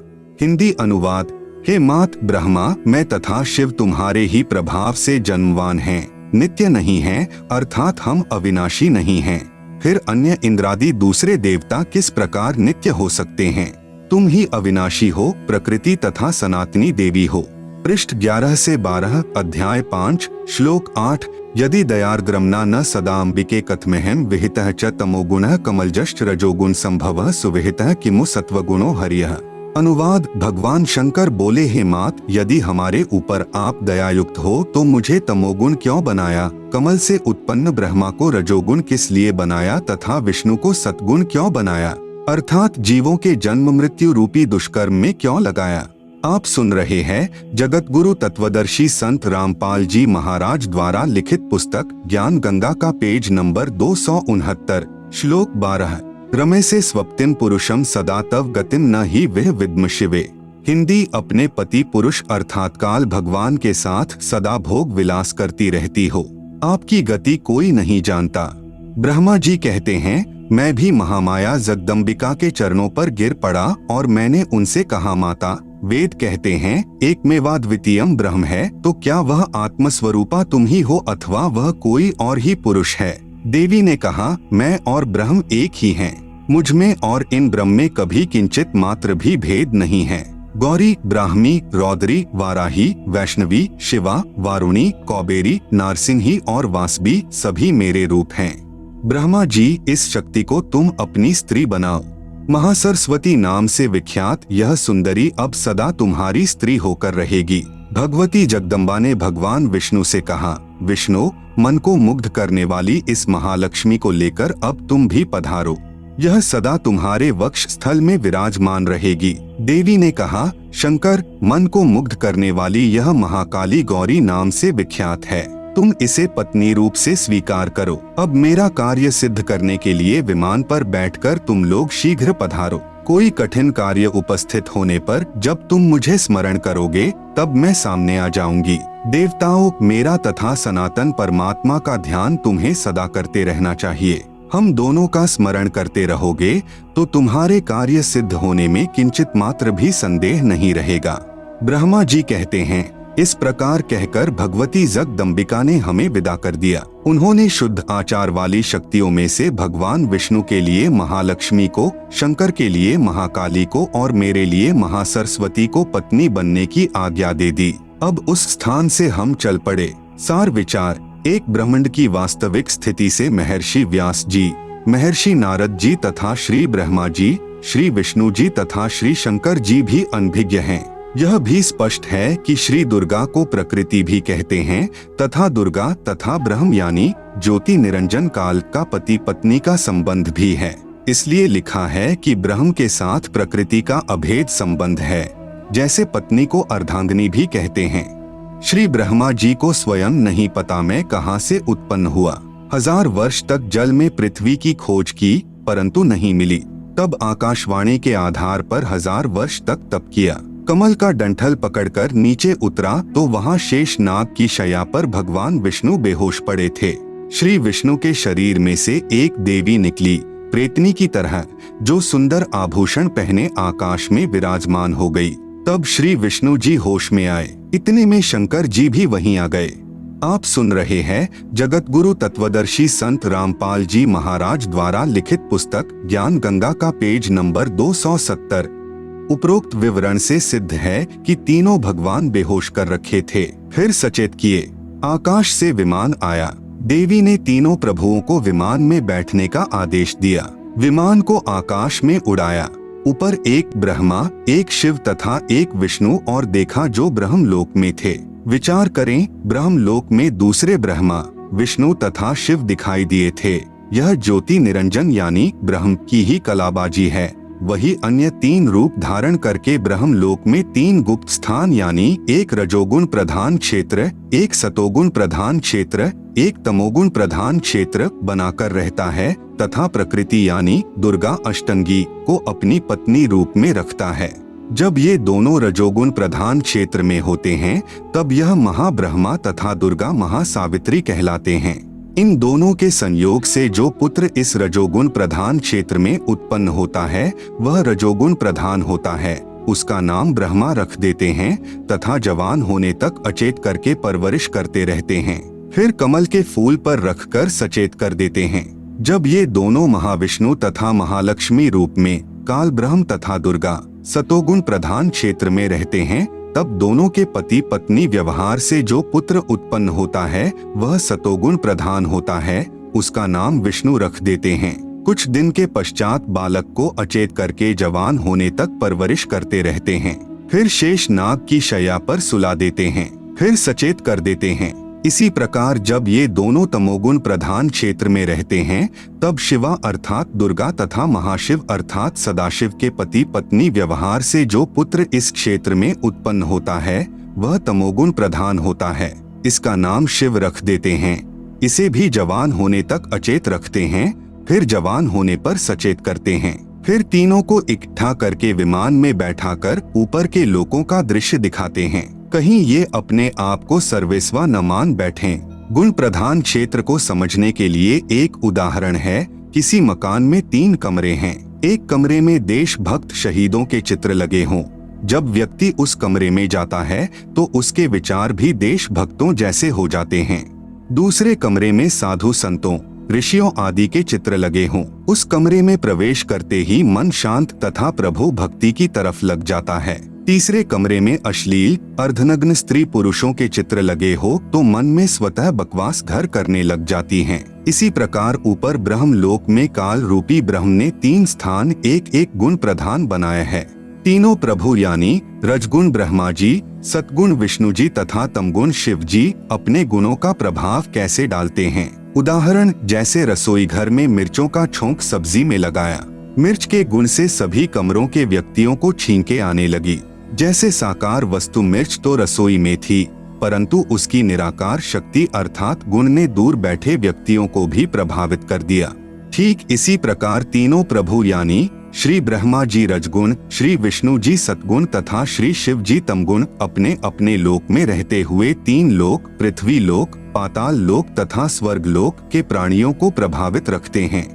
हिंदी अनुवाद। हे मात ब्रह्मा, मैं तथा शिव तुम्हारे ही प्रभाव से जन्मवान हैं, नित्य नहीं हैं, अर्थात हम अविनाशी नहीं हैं। फिर अन्य इंद्रादि दूसरे देवता किस प्रकार नित्य हो सकते हैं? तुम ही अविनाशी हो, प्रकृति तथा सनातनी देवी हो। पृष्ठ 11 से 12 अध्याय 5 श्लोक 8। यदि दयार्द्रम्ना न सदाम्बिके कथमेहम विहितः च तमोगुणः कमलजश्च रजोगुण संभवः सुविहितः किमु सत्वगुणो हरियः। अनुवाद। भगवान शंकर बोले, हे मात, यदि हमारे ऊपर आप दयायुक्त हो तो मुझे तमोगुण क्यों बनाया? कमल से उत्पन्न ब्रह्मा को रजोगुण किस लिए बनाया तथा विष्णु को सत्गुण क्यों बनाया? अर्थात जीवों के जन्म मृत्यु रूपी दुष्कर्म में क्यों लगाया? आप सुन रहे हैं जगत गुरु तत्वदर्शी संत रामपाल जी महाराज द्वारा लिखित पुस्तक ज्ञान गंगा का पेज नंबर 269 श्लोक 12। रमे से स्वप्तिम पुरुषम सदा तव गतिम न ही वह विद्म शिवे। हिंदी। अपने पति पुरुष अर्थात काल भगवान के साथ सदा भोग विलास करती रहती हो, आपकी गति कोई नहीं जानता। ब्रह्मा जी कहते हैं, मैं भी महामाया जगदम्बिका के चरणों पर गिर पड़ा और मैंने उनसे कहा, माता, वेद कहते हैं एकमेवाद्वितीयम ब्रह्म है, तो क्या वह आत्मस्वरूपा तुम ही हो अथवा वह कोई और ही पुरुष है? देवी ने कहा, मैं और ब्रह्म एक ही हैं। मुझ में और इन ब्रह्म में कभी किंचित मात्र भी भेद नहीं है। गौरी, ब्राह्मी, रौद्री, वाराही, वैष्णवी, शिवा, वारुणी, कौबेरी, नारसिंही और वासवी सभी मेरे रूप हैं। ब्रह्मा जी, इस शक्ति को तुम अपनी स्त्री बनाओ। महासरस्वती नाम से विख्यात यह सुंदरी अब सदा तुम्हारी स्त्री होकर रहेगी। भगवती जगदम्बा ने भगवान विष्णु से कहा, विष्णु, मन को मुग्ध करने वाली इस महालक्ष्मी को लेकर अब तुम भी पधारो। यह सदा तुम्हारे वक्ष स्थल में विराजमान रहेगी। देवी ने कहा, शंकर, मन को मुग्ध करने वाली यह महाकाली गौरी नाम से विख्यात है। तुम इसे पत्नी रूप से स्वीकार करो। अब मेरा कार्य सिद्ध करने के लिए विमान पर बैठकर तुम लोग शीघ्र पधारो। कोई कठिन कार्य उपस्थित होने पर जब तुम मुझे स्मरण करोगे तब मैं सामने आ जाऊंगी। देवताओं, मेरा तथा सनातन परमात्मा का ध्यान तुम्हें सदा करते रहना चाहिए। हम दोनों का स्मरण करते रहोगे तो तुम्हारे कार्य सिद्ध होने में किंचित मात्र भी संदेह नहीं रहेगा। ब्रह्मा जी कहते हैं, इस प्रकार कहकर भगवती जगदम्बिका ने हमें विदा कर दिया। उन्होंने शुद्ध आचार वाली शक्तियों में से भगवान विष्णु के लिए महालक्ष्मी को, शंकर के लिए महाकाली को और मेरे लिए महासरस्वती को पत्नी बनने की आज्ञा दे दी। अब उस स्थान से हम चल पड़े। सार विचार, एक ब्रह्मांड की वास्तविक स्थिति से महर्षि व्यास जी, महर्षि नारद जी तथा श्री ब्रह्मा जी, श्री विष्णु जी तथा श्री शंकर जी भी अनभिज्ञ हैं। यह भी स्पष्ट है कि श्री दुर्गा को प्रकृति भी कहते हैं तथा दुर्गा तथा ब्रह्म यानी ज्योति निरंजन काल का पति पत्नी का संबंध भी है। इसलिए लिखा है कि ब्रह्म के साथ प्रकृति का अभेद संबंध है। जैसे पत्नी को अर्धांगिनी भी कहते हैं। श्री ब्रह्मा जी को स्वयं नहीं पता मैं कहां से उत्पन्न हुआ। 1000 वर्ष तक जल में पृथ्वी की खोज की परंतु नहीं मिली। तब आकाशवाणी के आधार पर 1000 वर्ष तक तप किया। कमल का डंठल पकड़कर नीचे उतरा तो वहां शेष नाग की शैया पर भगवान विष्णु बेहोश पड़े थे। श्री विष्णु के शरीर में से एक देवी निकली, प्रेतनी की तरह, जो सुंदर आभूषण पहने आकाश में विराजमान हो गई। तब श्री विष्णु जी होश में आए। इतने में शंकर जी भी वहीं आ गए। आप सुन रहे हैं जगत गुरु तत्वदर्शी संत रामपाल जी महाराज द्वारा लिखित पुस्तक ज्ञान गंगा का पेज नंबर 270। उपरोक्त विवरण से सिद्ध है कि तीनों भगवान बेहोश कर रखे थे, फिर सचेत किए। आकाश से विमान आया। देवी ने तीनों प्रभुओं को विमान में बैठने का आदेश दिया। विमान को आकाश में उड़ाया। ऊपर एक ब्रह्मा, एक शिव तथा एक विष्णु और देखा जो ब्रह्मलोक में थे। विचार करें, ब्रह्मलोक में दूसरे ब्रह्मा, विष्णु तथा शिव दिखाई दिए थे। यह ज्योति निरंजन यानी ब्रह्म की ही कलाबाजी है। वही अन्य 3 रूप धारण करके ब्रह्मलोक में 3 गुप्त स्थान यानी एक रजोगुण प्रधान क्षेत्र, एक सतोगुण प्रधान क्षेत्र, एक तमोगुण प्रधान क्षेत्र बनाकर रहता है तथा प्रकृति यानी दुर्गा अष्टंगी को अपनी पत्नी रूप में रखता है। जब ये दोनों रजोगुण प्रधान क्षेत्र में होते हैं तब यह महाब्रह्मा तथा दुर्गा महासावित्री कहलाते हैं। इन दोनों के संयोग से जो पुत्र इस रजोगुण प्रधान क्षेत्र में उत्पन्न होता है वह रजोगुण प्रधान होता है। उसका नाम ब्रह्मा रख देते हैं तथा जवान होने तक अचेत करके परवरिश करते रहते हैं। फिर कमल के फूल पर रखकर सचेत कर देते हैं। जब ये दोनों महाविष्णु तथा महालक्ष्मी रूप में काल ब्रह्म तथा दुर्गा सतोगुण प्रधान क्षेत्र में रहते हैं तब दोनों के पति पत्नी व्यवहार से जो पुत्र उत्पन्न होता है वह सतोगुण प्रधान होता है। उसका नाम विष्णु रख देते हैं। कुछ दिन के पश्चात बालक को अचेत करके जवान होने तक परवरिश करते रहते हैं। फिर शेष नाग की शैया पर सुला देते हैं, फिर सचेत कर देते हैं। इसी प्रकार जब ये दोनों तमोगुण प्रधान क्षेत्र में रहते हैं तब शिवा अर्थात दुर्गा तथा महाशिव अर्थात सदाशिव के पति पत्नी व्यवहार से जो पुत्र इस क्षेत्र में उत्पन्न होता है वह तमोगुण प्रधान होता है। इसका नाम शिव रख देते हैं। इसे भी जवान होने तक अचेत रखते हैं, फिर जवान होने पर सचेत करते हैं। फिर तीनों को इकट्ठा करके विमान में बैठाकर ऊपर के लोकों का दृश्य दिखाते हैं। कहीं ये अपने आप को सर्वेस्वा न मान बैठें। गुण प्रधान क्षेत्र को समझने के लिए एक उदाहरण है। किसी मकान में 3 कमरे हैं। एक कमरे में देशभक्त शहीदों के चित्र लगे हों। जब व्यक्ति उस कमरे में जाता है तो उसके विचार भी देशभक्तों जैसे हो जाते हैं। दूसरे कमरे में साधु संतों, ऋषियों आदि के चित्र लगे हों। उस कमरे में प्रवेश करते ही मन शांत तथा प्रभु भक्ति की तरफ लग जाता है। तीसरे कमरे में अश्लील अर्धनग्न स्त्री पुरुषों के चित्र लगे हो तो मन में स्वतः बकवास घर करने लग जाती हैं। इसी प्रकार ऊपर ब्रह्म लोक में काल रूपी ब्रह्म ने 3 स्थान एक एक गुण प्रधान बनाया है। तीनों प्रभु यानी रजगुण ब्रह्मा जी, सतगुण विष्णु जी तथा तमगुण शिव जी अपने गुणों का प्रभाव कैसे डालते हैं। उदाहरण जैसे रसोई घर में मिर्चों का छोंक सब्जी में लगाया, मिर्च के गुण से सभी कमरों के व्यक्तियों को छींके आने लगी। जैसे साकार वस्तु मिर्च तो रसोई में थी, परंतु उसकी निराकार शक्ति अर्थात गुण ने दूर बैठे व्यक्तियों को भी प्रभावित कर दिया। ठीक इसी प्रकार तीनों प्रभु यानी श्री ब्रह्मा जी रजगुण, श्री विष्णु जी सतगुण तथा श्री शिव जी तमगुण अपने अपने लोक में रहते हुए 3 लोक पृथ्वी लोक, पाताल लोक तथा स्वर्ग लोक के प्राणियों को प्रभावित रखते हैं।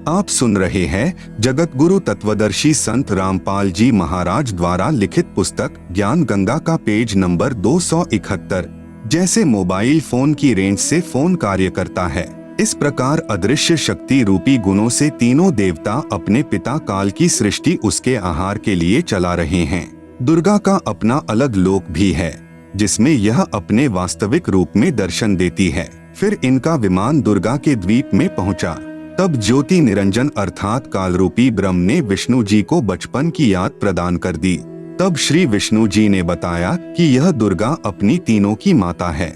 आप सुन रहे हैं जगत गुरु तत्वदर्शी संत रामपाल जी महाराज द्वारा लिखित पुस्तक ज्ञान गंगा का पेज नंबर 271। जैसे मोबाइल फोन की रेंज से फोन कार्य करता है, इस प्रकार अदृश्य शक्ति रूपी गुणों से तीनों देवता अपने पिता काल की सृष्टि उसके आहार के लिए चला रहे हैं। दुर्गा का अपना अलग लोक भी है जिसमें यह अपने वास्तविक रूप में दर्शन देती है। फिर इनका विमान दुर्गा के द्वीप में पहुंचा। तब ज्योति निरंजन अर्थात काल रूपी ब्रह्म ने विष्णु जी को बचपन की याद प्रदान कर दी। तब श्री विष्णु जी ने बताया कि यह दुर्गा अपनी तीनों की माता है।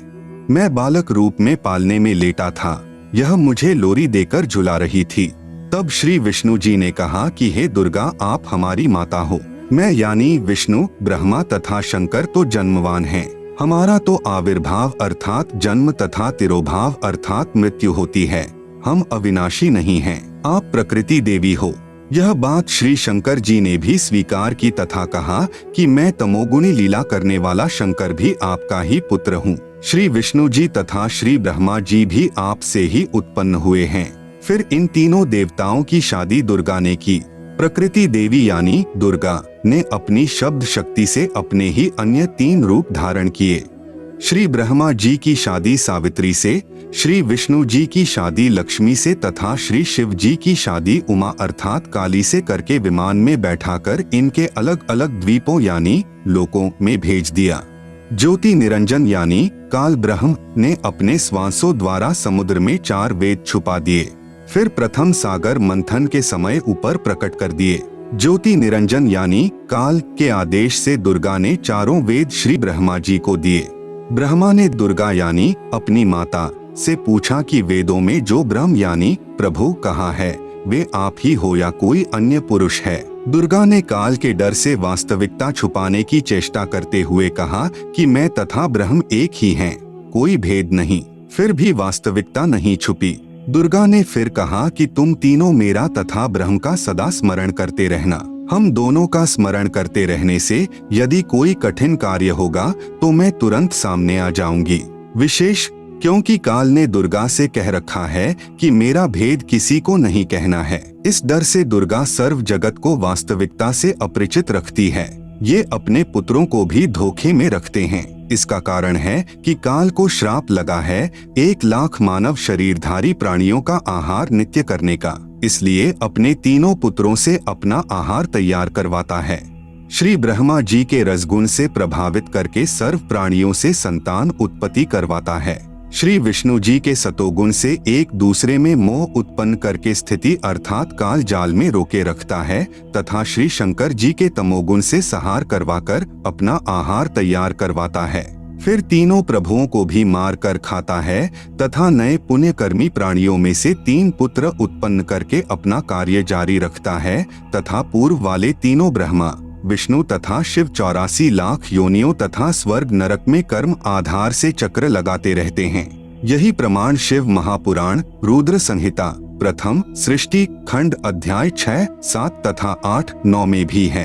मैं बालक रूप में पालने में लेटा था, यह मुझे लोरी देकर झुला रही थी। तब श्री विष्णु जी ने कहा कि हे दुर्गा, आप हमारी माता हो। मैं यानी विष्णु, ब्रह्मा तथा शंकर तो जन्मवान हैं। हमारा तो आविर्भाव अर्थात जन्म तथा तिरोभाव अर्थात मृत्यु होती है। हम अविनाशी नहीं हैं, आप प्रकृति देवी हो। यह बात श्री शंकर जी ने भी स्वीकार की तथा कहा कि मैं तमोगुणी लीला करने वाला शंकर भी आपका ही पुत्र हूँ। श्री विष्णु जी तथा श्री ब्रह्मा जी भी आपसे ही उत्पन्न हुए हैं। फिर इन तीनों देवताओं की शादी दुर्गा ने की। प्रकृति देवी यानी दुर्गा ने अपनी शब्द शक्ति से अपने ही अन्य 3 रूप धारण किए। श्री ब्रह्मा जी की शादी सावित्री से, श्री विष्णु जी की शादी लक्ष्मी से तथा श्री शिव जी की शादी उमा अर्थात काली से करके विमान में बैठाकर इनके अलग अलग द्वीपों यानी लोकों में भेज दिया। ज्योति निरंजन यानी काल ब्रह्म ने अपने श्वासों द्वारा समुद्र में 4 वेद छुपा दिए। फिर प्रथम सागर मंथन के समय ऊपर प्रकट कर दिए। ज्योति निरंजन यानी काल के आदेश से दुर्गा ने 4 वेद श्री ब्रह्मा जी को दिए। ब्रह्मा ने दुर्गा यानी अपनी माता से पूछा कि वेदों में जो ब्रह्म यानी प्रभु कहाँ है, वे आप ही हो या कोई अन्य पुरुष है। दुर्गा ने काल के डर से वास्तविकता छुपाने की चेष्टा करते हुए कहा कि मैं तथा ब्रह्म एक ही हैं, कोई भेद नहीं। फिर भी वास्तविकता नहीं छुपी। दुर्गा ने फिर कहा कि तुम तीनों मेरा तथा ब्रह्म का सदा स्मरण करते रहना। हम दोनों का स्मरण करते रहने से यदि कोई कठिन कार्य होगा तो मैं तुरंत सामने आ जाऊंगी। विशेष क्योंकि काल ने दुर्गा से कह रखा है कि मेरा भेद किसी को नहीं कहना है। इस डर से दुर्गा सर्व जगत को वास्तविकता से अपरिचित रखती है। ये अपने पुत्रों को भी धोखे में रखते हैं। इसका कारण है कि काल को श्राप लगा है 1 लाख मानव शरीरधारी प्राणियों का आहार नित्य करने का, इसलिए अपने तीनों पुत्रों से अपना आहार तैयार करवाता है। श्री ब्रह्मा जी के रसगुण से प्रभावित करके सर्व प्राणियों से संतान उत्पत्ति करवाता है। श्री विष्णु जी के सतोगुण से एक दूसरे में मोह उत्पन्न करके स्थिति अर्थात काल जाल में रोके रखता है तथा श्री शंकर जी के तमोगुण से सहार करवाकर अपना आहार तैयार करवाता है। फिर तीनों प्रभुओं को भी मार कर खाता है तथा नए पुण्यकर्मी प्राणियों में से 3 पुत्र उत्पन्न करके अपना कार्य जारी रखता है तथा पूर्व वाले तीनों ब्रह्मा विष्णु तथा शिव 84 लाख योनियों तथा स्वर्ग नरक में कर्म आधार से चक्र लगाते रहते हैं। यही प्रमाण शिव महापुराण रुद्र संहिता प्रथम सृष्टि खंड अध्याय 6, 7 तथा 8, 9 में भी है।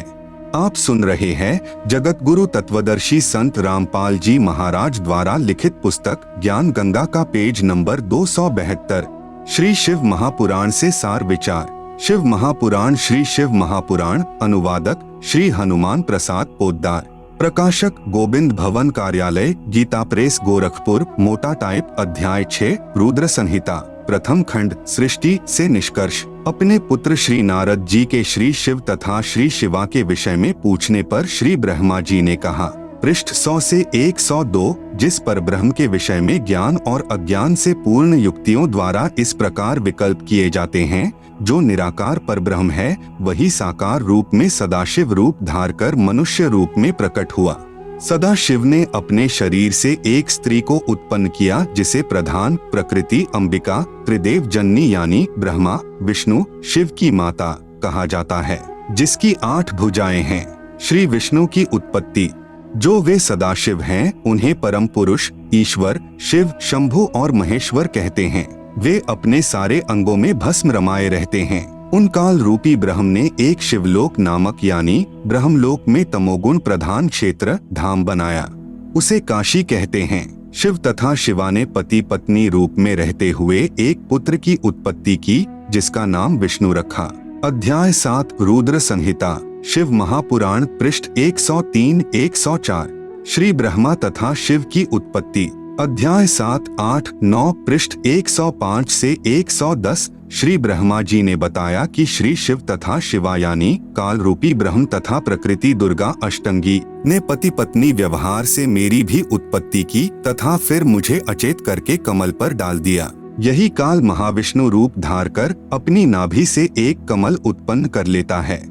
आप सुन रहे हैं जगत गुरु तत्वदर्शी संत रामपाल जी महाराज द्वारा लिखित पुस्तक ज्ञान गंगा का पेज नंबर 272 श्री शिव महापुराण से सार विचार। शिव महापुराण श्री शिव महापुराण अनुवादक श्री हनुमान प्रसाद पोद्दार प्रकाशक गोविंद भवन कार्यालय गीता प्रेस गोरखपुर मोटा टाइप अध्याय 6 रुद्र संहिता प्रथम खंड सृष्टि से निष्कर्ष अपने पुत्र श्री नारद जी के श्री शिव तथा श्री शिवा के विषय में पूछने पर श्री ब्रह्मा जी ने कहा, पृष्ठ 100 से 102, जिस पर ब्रह्म के विषय में ज्ञान और अज्ञान से पूर्ण युक्तियों द्वारा इस प्रकार विकल्प किए जाते हैं, जो निराकार पर ब्रह्म है वही साकार रूप में सदाशिव रूप धारकर मनुष्य रूप में प्रकट हुआ। सदाशिव ने अपने शरीर से एक स्त्री को उत्पन्न किया जिसे प्रधान प्रकृति अंबिका त्रिदेव जननी यानी ब्रह्मा विष्णु शिव की माता कहा जाता है, जिसकी 8 भुजाएं हैं। श्री विष्णु की उत्पत्ति, जो वे सदाशिव हैं, उन्हें परम पुरुष ईश्वर शिव शंभु और महेश्वर कहते हैं। वे अपने सारे अंगों में भस्म रमाए रहते हैं। उन काल रूपी ब्रह्म ने एक शिवलोक नामक यानी ब्रह्मलोक में तमोगुण प्रधान क्षेत्र धाम बनाया, उसे काशी कहते हैं। शिव तथा शिवा ने पति पत्नी रूप में रहते हुए एक पुत्र की उत्पत्ति की, जिसका नाम विष्णु रखा। अध्याय 7 रुद्र संहिता, शिव महापुराण, पृष्ठ 103-104। श्री ब्रह्मा तथा शिव की उत्पत्ति, अध्याय 7, 8, 9, पृष्ठ 105 से 110। श्री ब्रह्मा जी ने बताया कि श्री शिव तथा शिवा यानी काल रूपी ब्रह्म तथा प्रकृति दुर्गा अष्टंगी ने पति पत्नी व्यवहार से मेरी भी उत्पत्ति की तथा फिर मुझे अचेत करके कमल पर डाल दिया। यही काल महाविष्णु रूप धारकर अपनी नाभि से एक कमल उत्पन्न कर लेता है।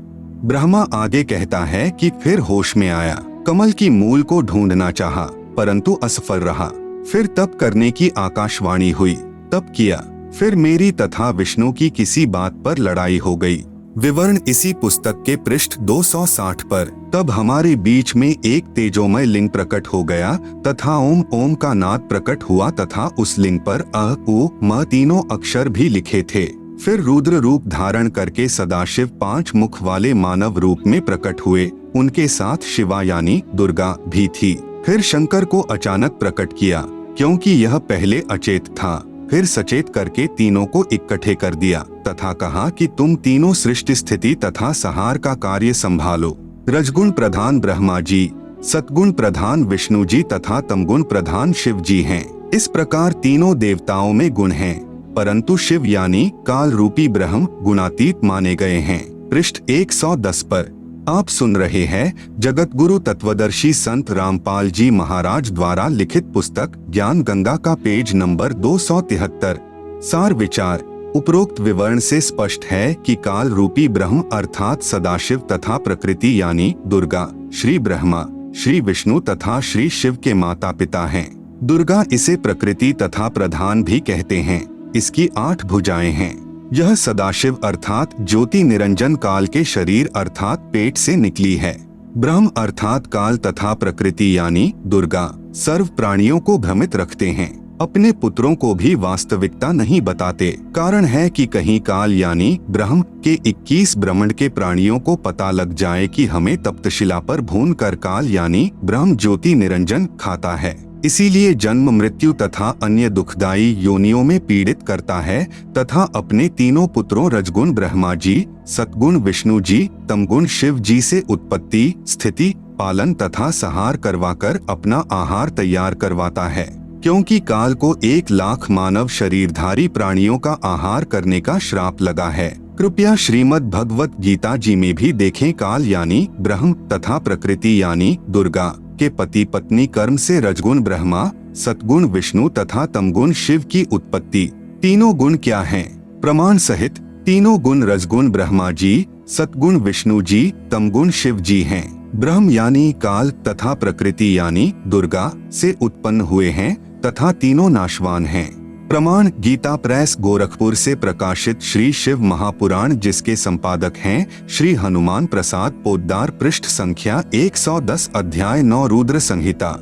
ब्रह्मा आगे कहता है कि फिर होश में आया, कमल की मूल को ढूंढना चाहा, परंतु असफल रहा। फिर तप करने की आकाशवाणी हुई, तप किया। फिर मेरी तथा विष्णु की किसी बात पर लड़ाई हो गई। विवरण इसी पुस्तक के पृष्ठ 260 पर। तब हमारे बीच में एक तेजोमय लिंग प्रकट हो गया तथा ओम ओम का नाद प्रकट हुआ तथा उस लिंग पर अ उ म तीनों अक्षर भी लिखे थे। फिर रुद्र रूप धारण करके सदाशिव 5 मुख वाले मानव रूप में प्रकट हुए। उनके साथ शिवा यानी दुर्गा भी थी। फिर शंकर को अचानक प्रकट किया, क्योंकि यह पहले अचेत था। फिर सचेत करके तीनों को इकट्ठे कर दिया तथा कहा कि तुम तीनों सृष्टि स्थिति तथा संहार का कार्य संभालो। रजगुण प्रधान ब्रह्मा जी, सतगुण प्रधान विष्णु जी तथा तमगुण प्रधान शिव जी हैं। इस प्रकार तीनों देवताओं में गुण हैं, परंतु शिव यानी काल रूपी ब्रह्म गुणातीत माने गए हैं। पृष्ठ 110 पर आप सुन रहे हैं जगत गुरु तत्वदर्शी संत रामपाल जी महाराज द्वारा लिखित पुस्तक ज्ञान गंगा का पेज नंबर 273। सार विचार, उपरोक्त विवरण से स्पष्ट है कि काल रूपी ब्रह्म अर्थात सदाशिव तथा प्रकृति यानी दुर्गा श्री ब्रह्मा श्री विष्णु तथा श्री शिव के माता पिता हैं। दुर्गा इसे प्रकृति तथा प्रधान भी कहते हैं। इसकी 8 भुजाएं हैं। यह सदाशिव अर्थात ज्योति निरंजन काल के शरीर अर्थात पेट से निकली है। ब्रह्म अर्थात काल तथा प्रकृति यानी दुर्गा सर्व प्राणियों को भ्रमित रखते हैं, अपने पुत्रों को भी वास्तविकता नहीं बताते। कारण है कि कहीं काल यानी ब्रह्म के 21 ब्रह्मांड के प्राणियों को पता लग जाए कि हमें तप्तशिला पर भून कर काल यानी ब्रह्म ज्योति निरंजन खाता है, इसीलिए जन्म मृत्यु तथा अन्य दुखदायी योनियों में पीड़ित करता है तथा अपने तीनों पुत्रों रजगुण ब्रह्मा जी, सतगुण विष्णु जी, तमगुण शिव जी से उत्पत्ति स्थिति पालन तथा संहार करवाकर अपना आहार तैयार करवाता है। क्योंकि काल को 1 लाख मानव शरीरधारी प्राणियों का आहार करने का श्राप लगा है। कृपया श्रीमद् भगवत गीता जी में भी देखें काल यानी ब्रह्म तथा प्रकृति यानी दुर्गा के पति पत्नी कर्म से रजगुण ब्रह्मा, सतगुण विष्णु तथा तमगुण शिव की उत्पत्ति। तीनों गुण क्या हैं? प्रमाण सहित तीनों गुण रजगुण ब्रह्मा जी, सतगुण विष्णु जी, तमगुण शिव जी हैं। ब्रह्म यानी काल तथा प्रकृति यानी दुर्गा से उत्पन्न हुए हैं तथा तीनों नाशवान हैं। प्रमाण गीता प्रेस गोरखपुर से प्रकाशित श्री शिव महापुराण, जिसके संपादक हैं श्री हनुमान प्रसाद पोद्दार, पृष्ठ संख्या 110, अध्याय 9 रुद्र संहिता।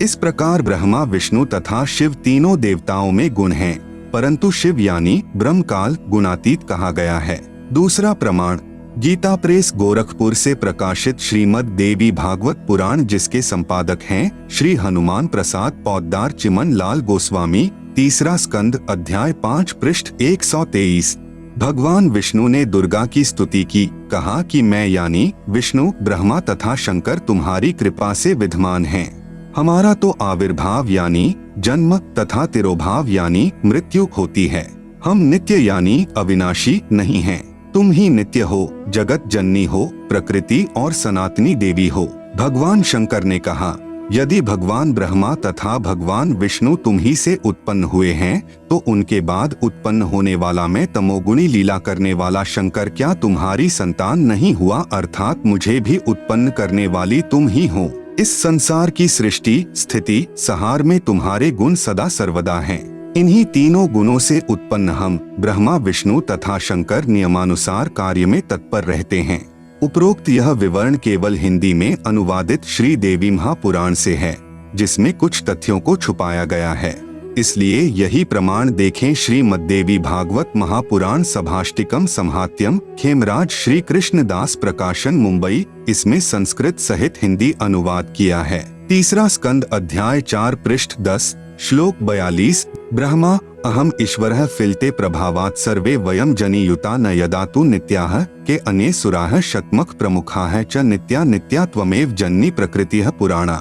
इस प्रकार ब्रह्मा विष्णु तथा शिव तीनों देवताओं में गुण हैं, परंतु शिव यानी ब्रह्म काल गुणातीत कहा गया है। दूसरा प्रमाण गीता प्रेस गोरखपुर से प्रकाशित श्रीमद् देवी भागवत पुराण, जिसके संपादक हैं श्री हनुमान प्रसाद पोद्दार चिमन लाल गोस्वामी, तीसरा स्कंद अध्याय 5 पृष्ठ 123। भगवान विष्णु ने दुर्गा की स्तुति की, कहा कि मैं यानी विष्णु ब्रह्मा तथा शंकर तुम्हारी कृपा से विद्यमान हैं। हमारा तो आविर्भाव यानी जन्म तथा तिरोभाव यानी मृत्यु होती है। हम नित्य यानी अविनाशी नहीं हैं। तुम ही नित्य हो, जगत जननी हो, प्रकृति और सनातनी देवी हो। भगवान शंकर ने कहा, यदि भगवान ब्रह्मा तथा भगवान विष्णु तुम ही से उत्पन्न हुए हैं, तो उनके बाद उत्पन्न होने वाला मैं तमोगुणी लीला करने वाला शंकर क्या तुम्हारी संतान नहीं हुआ, अर्थात मुझे भी उत्पन्न करने वाली तुम ही हो। इस संसार की सृष्टि, स्थिति, संहार में तुम्हारे गुण सदा सर्वदा हैं। इन्हीं तीनों गुणों से उत्पन्न हम ब्रह्मा, विष्णु तथा शंकर नियमानुसार कार्य में तत्पर रहते हैं। उपरोक्त यह विवरण केवल हिंदी में अनुवादित श्री देवी महापुराण से है, जिसमें कुछ तथ्यों को छुपाया गया है। इसलिए यही प्रमाण देखें श्रीमद्देवी भागवत महापुराण सभाष्टिकम संहात्यम, खेमराज श्री कृष्णदास प्रकाशन, मुंबई। इसमें संस्कृत सहित हिंदी अनुवाद किया है। तीसरा स्कंद अध्याय 4 पृष्ठ 10 श्लोक 42। ब्रह्मा अहम ईश्वरः फिलते प्रभावात् सर्वे वयम जनियुता न यदा तु नित्याः के अने सुराः शतमख प्रमुखाः च नित्या नित्या त्वमेव जननी प्रकृतिः पुराणा।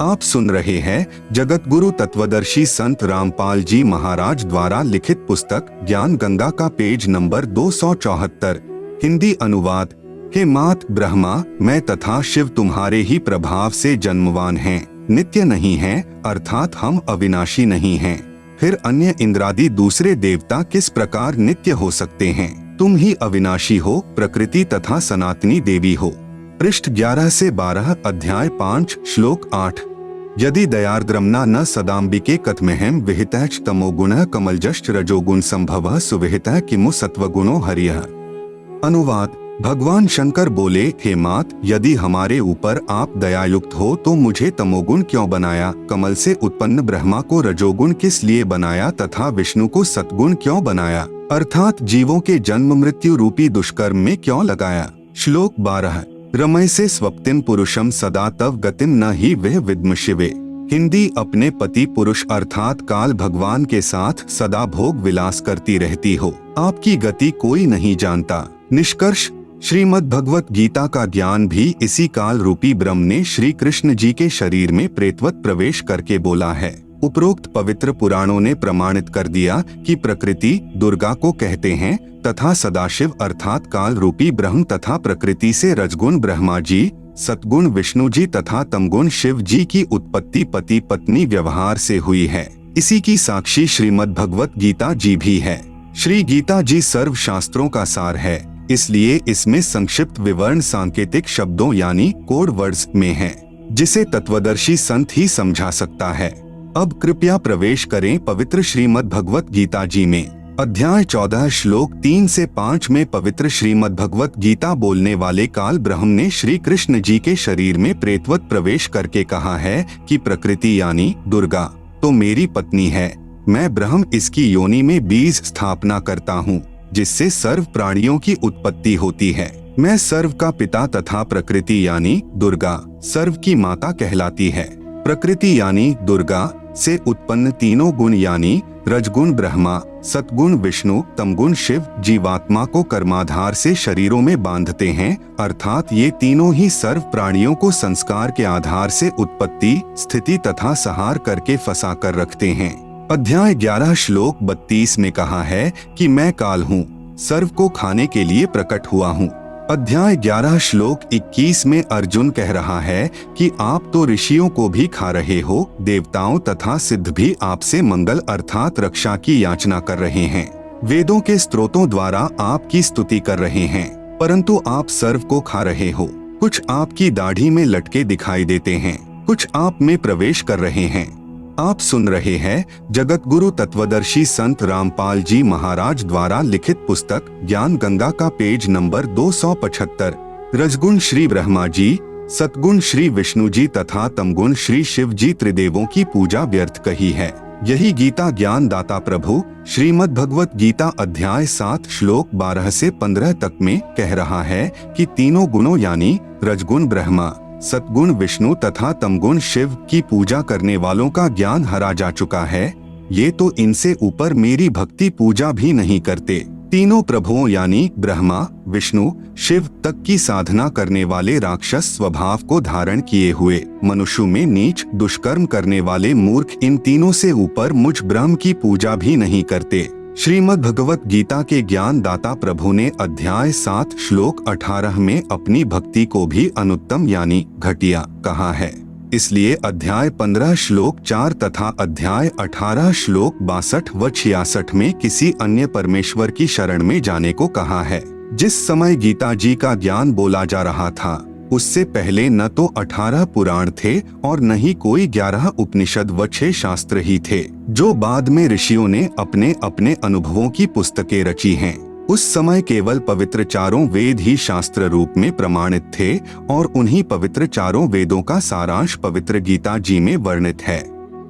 आप सुन रहे हैं जगत गुरु तत्वदर्शी संत रामपाल जी महाराज द्वारा लिखित पुस्तक ज्ञान गंगा का पेज नंबर 274, हिंदी अनुवाद। हे मात ब्रह्मा, मैं तथा शिव तुम्हारे ही प्रभाव से जन्मवान हैं, नित्य नहीं हैं, अर्थात हम अविनाशी नहीं हैं। फिर अन्य इंद्रादि दूसरे देवता किस प्रकार नित्य हो सकते हैं? तुम ही अविनाशी हो, प्रकृति तथा सनातनी देवी हो। पृष्ठ 11 से 12 अध्याय 5 श्लोक 8। यदि दयार्द्रम्ना न सदाम्बिके कथमेहम विहितः तमोगुणः कमलजश्च रजोगुण संभवः सुविहितः किमु सत्वगुणो हरियः। अनुवाद। भगवान शंकर बोले, हे मात, यदि हमारे ऊपर आप दयायुक्त हो तो मुझे तमोगुण क्यों बनाया? कमल से उत्पन्न ब्रह्मा को रजोगुण किस लिए बनाया तथा विष्णु को सतगुण क्यों बनाया, अर्थात जीवों के जन्म मृत्यु रूपी दुष्कर्म में क्यों लगाया? श्लोक 12। रमय से स्वप्तिम पुरुषम सदा तव गतिम न ही वह विद्म शिवे। हिंदी। अपने पति पुरुष अर्थात काल भगवान के साथ सदा भोग विलास करती रहती हो, आपकी गति कोई नहीं जानता। निष्कर्ष, श्रीमद् भगवत गीता का ज्ञान भी इसी काल रूपी ब्रह्म ने श्री कृष्ण जी के शरीर में प्रेतवत प्रवेश करके बोला है। उपरोक्त पवित्र पुराणों ने प्रमाणित कर दिया कि प्रकृति दुर्गा को कहते हैं तथा सदाशिव अर्थात काल रूपी ब्रह्म तथा प्रकृति से रजगुण ब्रह्मा जी, सतगुण विष्णु जी तथा तमगुण शिव जी की उत्पत्ति पति पत्नी व्यवहार से हुई है। इसी की साक्षी श्रीमद् भगवत गीता जी भी है। श्री गीता जी सर्व शास्त्रों का सार है, इसलिए इसमें संक्षिप्त विवरण सांकेतिक शब्दों यानी कोड वर्ड्स में है, जिसे तत्वदर्शी संत ही समझा सकता है। अब कृपया प्रवेश करें पवित्र श्रीमद् भगवत गीता जी में। अध्याय 14 श्लोक 3 से 5 में पवित्र श्रीमद् भगवत गीता बोलने वाले काल ब्रह्म ने श्री कृष्ण जी के शरीर में प्रेतवत प्रवेश करके कहा है कि प्रकृति यानी दुर्गा तो मेरी पत्नी है, मैं ब्रह्म इसकी योनि में बीज स्थापना करता हूँ, जिससे सर्व प्राणियों की उत्पत्ति होती है। मैं सर्व का पिता तथा प्रकृति यानी दुर्गा सर्व की माता कहलाती है। प्रकृति यानी दुर्गा से उत्पन्न तीनों गुण यानी रजगुण ब्रह्मा, सतगुण विष्णु, तमगुण शिव जीवात्मा को कर्माधार से शरीरों में बांधते हैं, अर्थात ये तीनों ही सर्व प्राणियों को संस्कार के आधार से उत्पत्ति, स्थिति तथा संहार करके फंसा कर रखते हैं। अध्याय 11 श्लोक 32 में कहा है कि मैं काल हूँ, सर्व को खाने के लिए प्रकट हुआ हूँ। अध्याय 11 श्लोक 21 में अर्जुन कह रहा है कि आप तो ऋषियों को भी खा रहे हो, देवताओं तथा सिद्ध भी आपसे मंगल अर्थात रक्षा की याचना कर रहे हैं। वेदों के स्त्रोतों द्वारा आपकी स्तुति कर रहे हैं, परंतु आप सर्व को खा रहे हो। कुछ आपकी दाढ़ी में लटके दिखाई देते हैं, कुछ आप में प्रवेश कर रहे हैं। आप सुन रहे हैं जगत गुरु तत्वदर्शी संत रामपाल जी महाराज द्वारा लिखित पुस्तक ज्ञान गंगा का पेज नंबर 275। रजगुण श्री ब्रह्मा जी, सतगुण श्री विष्णु जी तथा तमगुण श्री शिव जी त्रिदेवों की पूजा व्यर्थ कही है। यही गीता ज्ञान दाता प्रभु श्रीमद् भगवत गीता अध्याय 7 श्लोक 12 से 15 तक में कह रहा है कि तीनों गुणों यानी रजगुण ब्रह्मा, सतगुण विष्णु तथा तमगुण शिव की पूजा करने वालों का ज्ञान हरा जा चुका है। ये तो इनसे ऊपर मेरी भक्ति पूजा भी नहीं करते। तीनों प्रभुओं यानी ब्रह्मा, विष्णु, शिव तक की साधना करने वाले राक्षस स्वभाव को धारण किए हुए मनुष्यों में नीच दुष्कर्म करने वाले मूर्ख इन तीनों से ऊपर मुझ ब्रह्म की पूजा भी नहीं करते। श्रीमद् भगवत गीता के ज्ञान दाता प्रभु ने अध्याय 7 श्लोक 18 में अपनी भक्ति को भी अनुत्तम यानी घटिया कहा है। इसलिए अध्याय 15 श्लोक 4 तथा अध्याय 18 श्लोक 62 व 66 में किसी अन्य परमेश्वर की शरण में जाने को कहा है। जिस समय गीता जी का ज्ञान बोला जा रहा था उससे पहले न तो 18 पुराण थे और न ही कोई 11 उपनिषद व 6 शास्त्र ही थे, जो बाद में ऋषियों ने अपने अपने अनुभवों की पुस्तकें रची हैं। उस समय केवल पवित्र चारों वेद ही शास्त्र रूप में प्रमाणित थे और उन्हीं पवित्र चारों वेदों का सारांश पवित्र गीता जी में वर्णित है।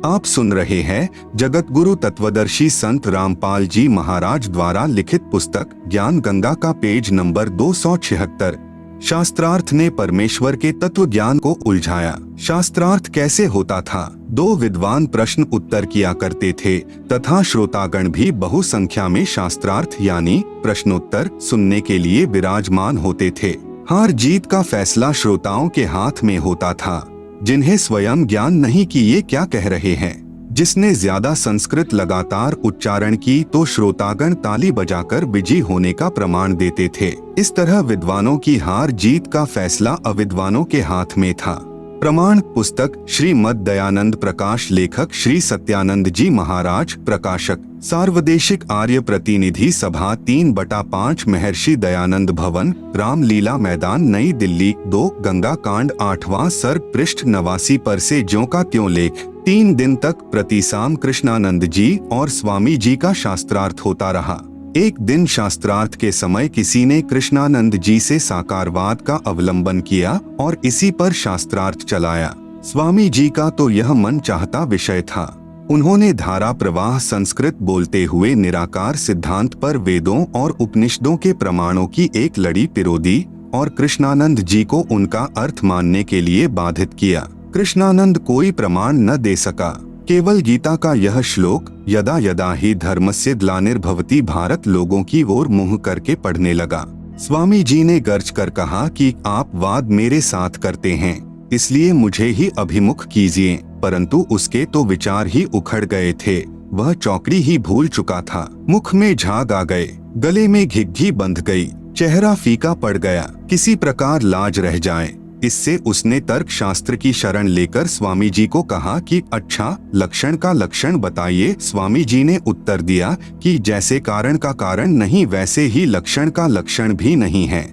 आप सुन रहे हैं जगत गुरु तत्वदर्शी संत रामपाल जी महाराज द्वारा लिखित पुस्तक ज्ञान गंगा का पेज नंबर 276। शास्त्रार्थ ने परमेश्वर के तत्व ज्ञान को उलझाया। शास्त्रार्थ कैसे होता था? 2 विद्वान प्रश्न उत्तर किया करते थे तथा श्रोतागण भी बहु संख्या में शास्त्रार्थ यानी प्रश्नोत्तर सुनने के लिए विराजमान होते थे। हार जीत का फैसला श्रोताओं के हाथ में होता था, जिन्हें स्वयं ज्ञान नहीं कि ये क्या कह रहे हैं। जिसने ज्यादा संस्कृत लगातार उच्चारण की तो श्रोतागण ताली बजाकर विजयी होने का प्रमाण देते थे। इस तरह विद्वानों की हार जीत का फैसला अविद्वानों के हाथ में था। प्रमाण पुस्तक श्रीमद् दयानंद प्रकाश, लेखक श्री सत्यानंद जी महाराज, प्रकाशक सार्वदेशिक आर्य प्रतिनिधि सभा 3/5 महर्षि दयानंद भवन, रामलीला मैदान, नई दिल्ली 2 गंगा कांड 8वां सर्ग पृष्ठ 89 पर से ज्यों का त्यों लेख। 3 दिन तक प्रतिसाम कृष्णानंद जी और स्वामी जी का शास्त्रार्थ होता रहा। एक दिन शास्त्रार्थ के समय किसी ने कृष्णानंद जी से साकारवाद का अवलंबन किया और इसी पर शास्त्रार्थ चलाया। स्वामी जी का तो यह मन चाहता विषय था। उन्होंने धारा प्रवाह संस्कृत बोलते हुए निराकार सिद्धांत पर वेदों और उपनिषदों के प्रमाणों की एक लड़ी पिरो दी और कृष्णानंद जी को उनका अर्थ मानने के लिए बाधित किया। कृष्णानंद कोई प्रमाण न दे सका। केवल गीता का यह श्लोक यदा यदा ही धर्मस्य ग्लानिर्भवति भारत लोगों की ओर मुंह करके पढ़ने लगा। स्वामी जी ने गर्ज कर कहा कि आप वाद मेरे साथ करते हैं, इसलिए मुझे ही अभिमुख कीजिए। परंतु उसके तो विचार ही उखड़ गए थे। वह चौकड़ी ही भूल चुका था। मुख में झाग आ गए, गले में घिघी बंध गई, चेहरा फीका पड़ गया, किसी प्रकार लाज रह जाए। इससे उसने तर्क शास्त्र की शरण लेकर स्वामी जी को कहा कि अच्छा, लक्षण का लक्षण बताइए। स्वामी जी ने उत्तर दिया कि जैसे कारण का कारण नहीं वैसे ही लक्षण का लक्षण भी नहीं है।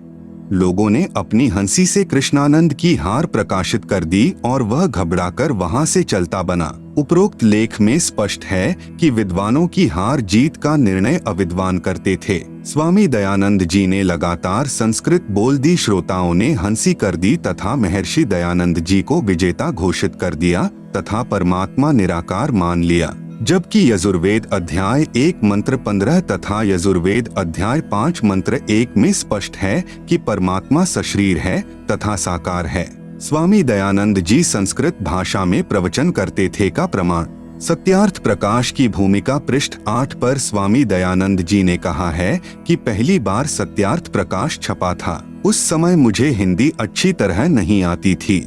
लोगों ने अपनी हंसी से कृष्णानंद की हार प्रकाशित कर दी और वह घबराकर वहां से चलता बना। उपरोक्त लेख में स्पष्ट है कि विद्वानों की हार जीत का निर्णय अविद्वान करते थे। स्वामी दयानंद जी ने लगातार संस्कृत बोल दी, श्रोताओं ने हंसी कर दी तथा महर्षि दयानंद जी को विजेता घोषित कर दिया तथा परमात्मा निराकार मान लिया। जबकि यजुर्वेद अध्याय 1 मंत्र 15 तथा यजुर्वेद अध्याय 5 मंत्र 1 में स्पष्ट है कि परमात्मा सशरीर है तथा साकार है। स्वामी दयानंद जी संस्कृत भाषा में प्रवचन करते थे का प्रमाण सत्यार्थ प्रकाश की भूमिका पृष्ठ 8 पर स्वामी दयानंद जी ने कहा है कि पहली बार सत्यार्थ प्रकाश छपा था। उस समय मुझे हिंदी अच्छी तरह नहीं आती थी,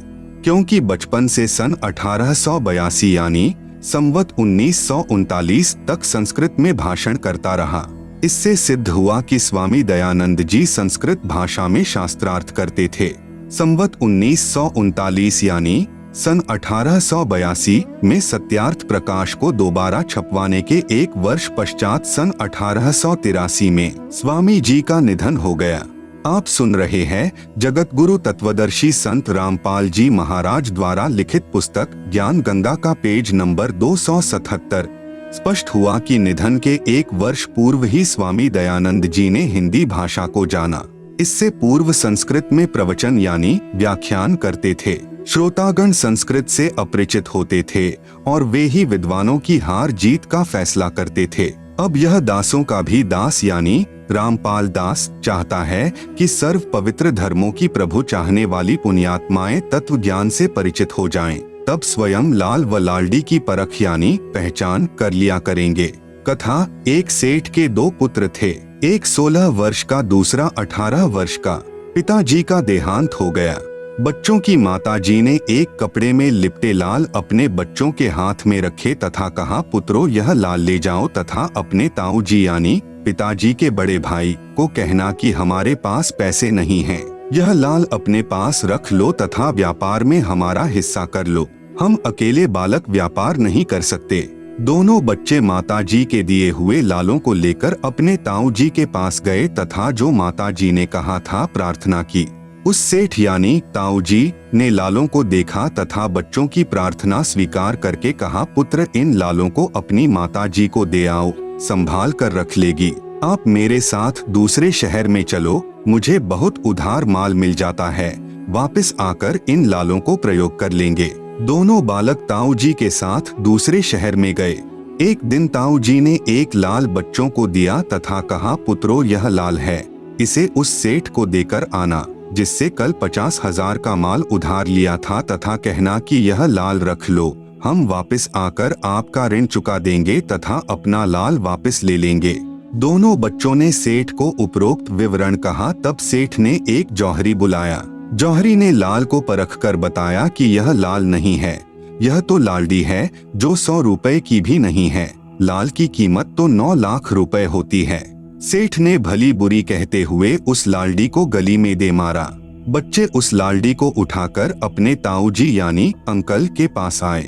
क्योंकि बचपन से सन 1882 यानी संवत 1939 तक संस्कृत में भाषण करता रहा। इससे सिद्ध हुआ कि स्वामी दयानंद जी संस्कृत भाषा में शास्त्रार्थ करते थे। संवत 1939 यानी सन 1882 में सत्यार्थ प्रकाश को दोबारा छपवाने के 1 वर्ष पश्चात सन 1883 में स्वामी जी का निधन हो गया। आप सुन रहे हैं जगत गुरु तत्वदर्शी संत रामपाल जी महाराज द्वारा लिखित पुस्तक ज्ञान गंगा का पेज नंबर 277। स्पष्ट हुआ कि निधन के 1 वर्ष पूर्व ही स्वामी दयानंद जी ने हिंदी भाषा को जाना। इससे पूर्व संस्कृत में प्रवचन यानी व्याख्यान करते थे। श्रोतागण संस्कृत से अपरिचित होते थे और वे ही विद्वानों की हार जीत का फैसला करते थे। अब यह दासों का भी दास यानी रामपाल दास चाहता है कि सर्व पवित्र धर्मों की प्रभु चाहने वाली पुण्यात्माएं तत्व ज्ञान से परिचित हो जाएं। तब स्वयं लाल व लालडी की परख यानी पहचान कर लिया करेंगे। कथा, एक सेठ के 2 पुत्र थे, एक 16 वर्ष का, दूसरा 18 वर्ष का। पिताजी का देहांत हो गया। बच्चों की माताजी ने एक कपड़े में लिपटे लाल अपने बच्चों के हाथ में रखे तथा कहा, पुत्रों यह लाल ले जाओ तथा अपने ताऊ जी यानी पिताजी के बड़े भाई को कहना कि हमारे पास पैसे नहीं हैं। यह लाल अपने पास रख लो तथा व्यापार में हमारा हिस्सा कर लो। हम अकेले बालक व्यापार नहीं कर सकते। दोनों बच्चे माताजी के दिए हुए लालों को लेकर अपने ताऊ जी के पास गए तथा जो माताजी ने कहा था प्रार्थना की। उस सेठ यानी ताऊ जी ने लालों को देखा तथा बच्चों की प्रार्थना स्वीकार करके कहा, पुत्र इन लालों को अपनी माताजी को दे आओ, संभाल कर रख लेगी। आप मेरे साथ दूसरे शहर में चलो, मुझे बहुत उधार माल मिल जाता है, वापस आकर इन लालों को प्रयोग कर लेंगे। दोनों बालक ताऊ जी के साथ दूसरे शहर में गए। एक दिन ताऊ जी ने एक लाल बच्चों को दिया तथा कहा, पुत्रों यह लाल है, इसे उस सेठ को देकर आना जिससे कल 50,000 का माल उधार लिया था तथा कहना कि यह लाल रख लो, हम वापस आकर आपका ऋण चुका देंगे तथा अपना लाल वापस ले लेंगे। दोनों बच्चों ने सेठ को उपरोक्त विवरण कहा। तब सेठ ने एक जौहरी बुलाया। जौहरी ने लाल को परख कर बताया कि यह लाल नहीं है, यह तो लालडी है जो 100 रुपए की भी नहीं है। लाल की कीमत तो 9 लाख रुपए होती है। सेठ ने भली बुरी कहते हुए उस लालडी को गली में दे मारा। बच्चे उस लालडी को उठाकर अपने ताऊ जी यानी अंकल के पास आए।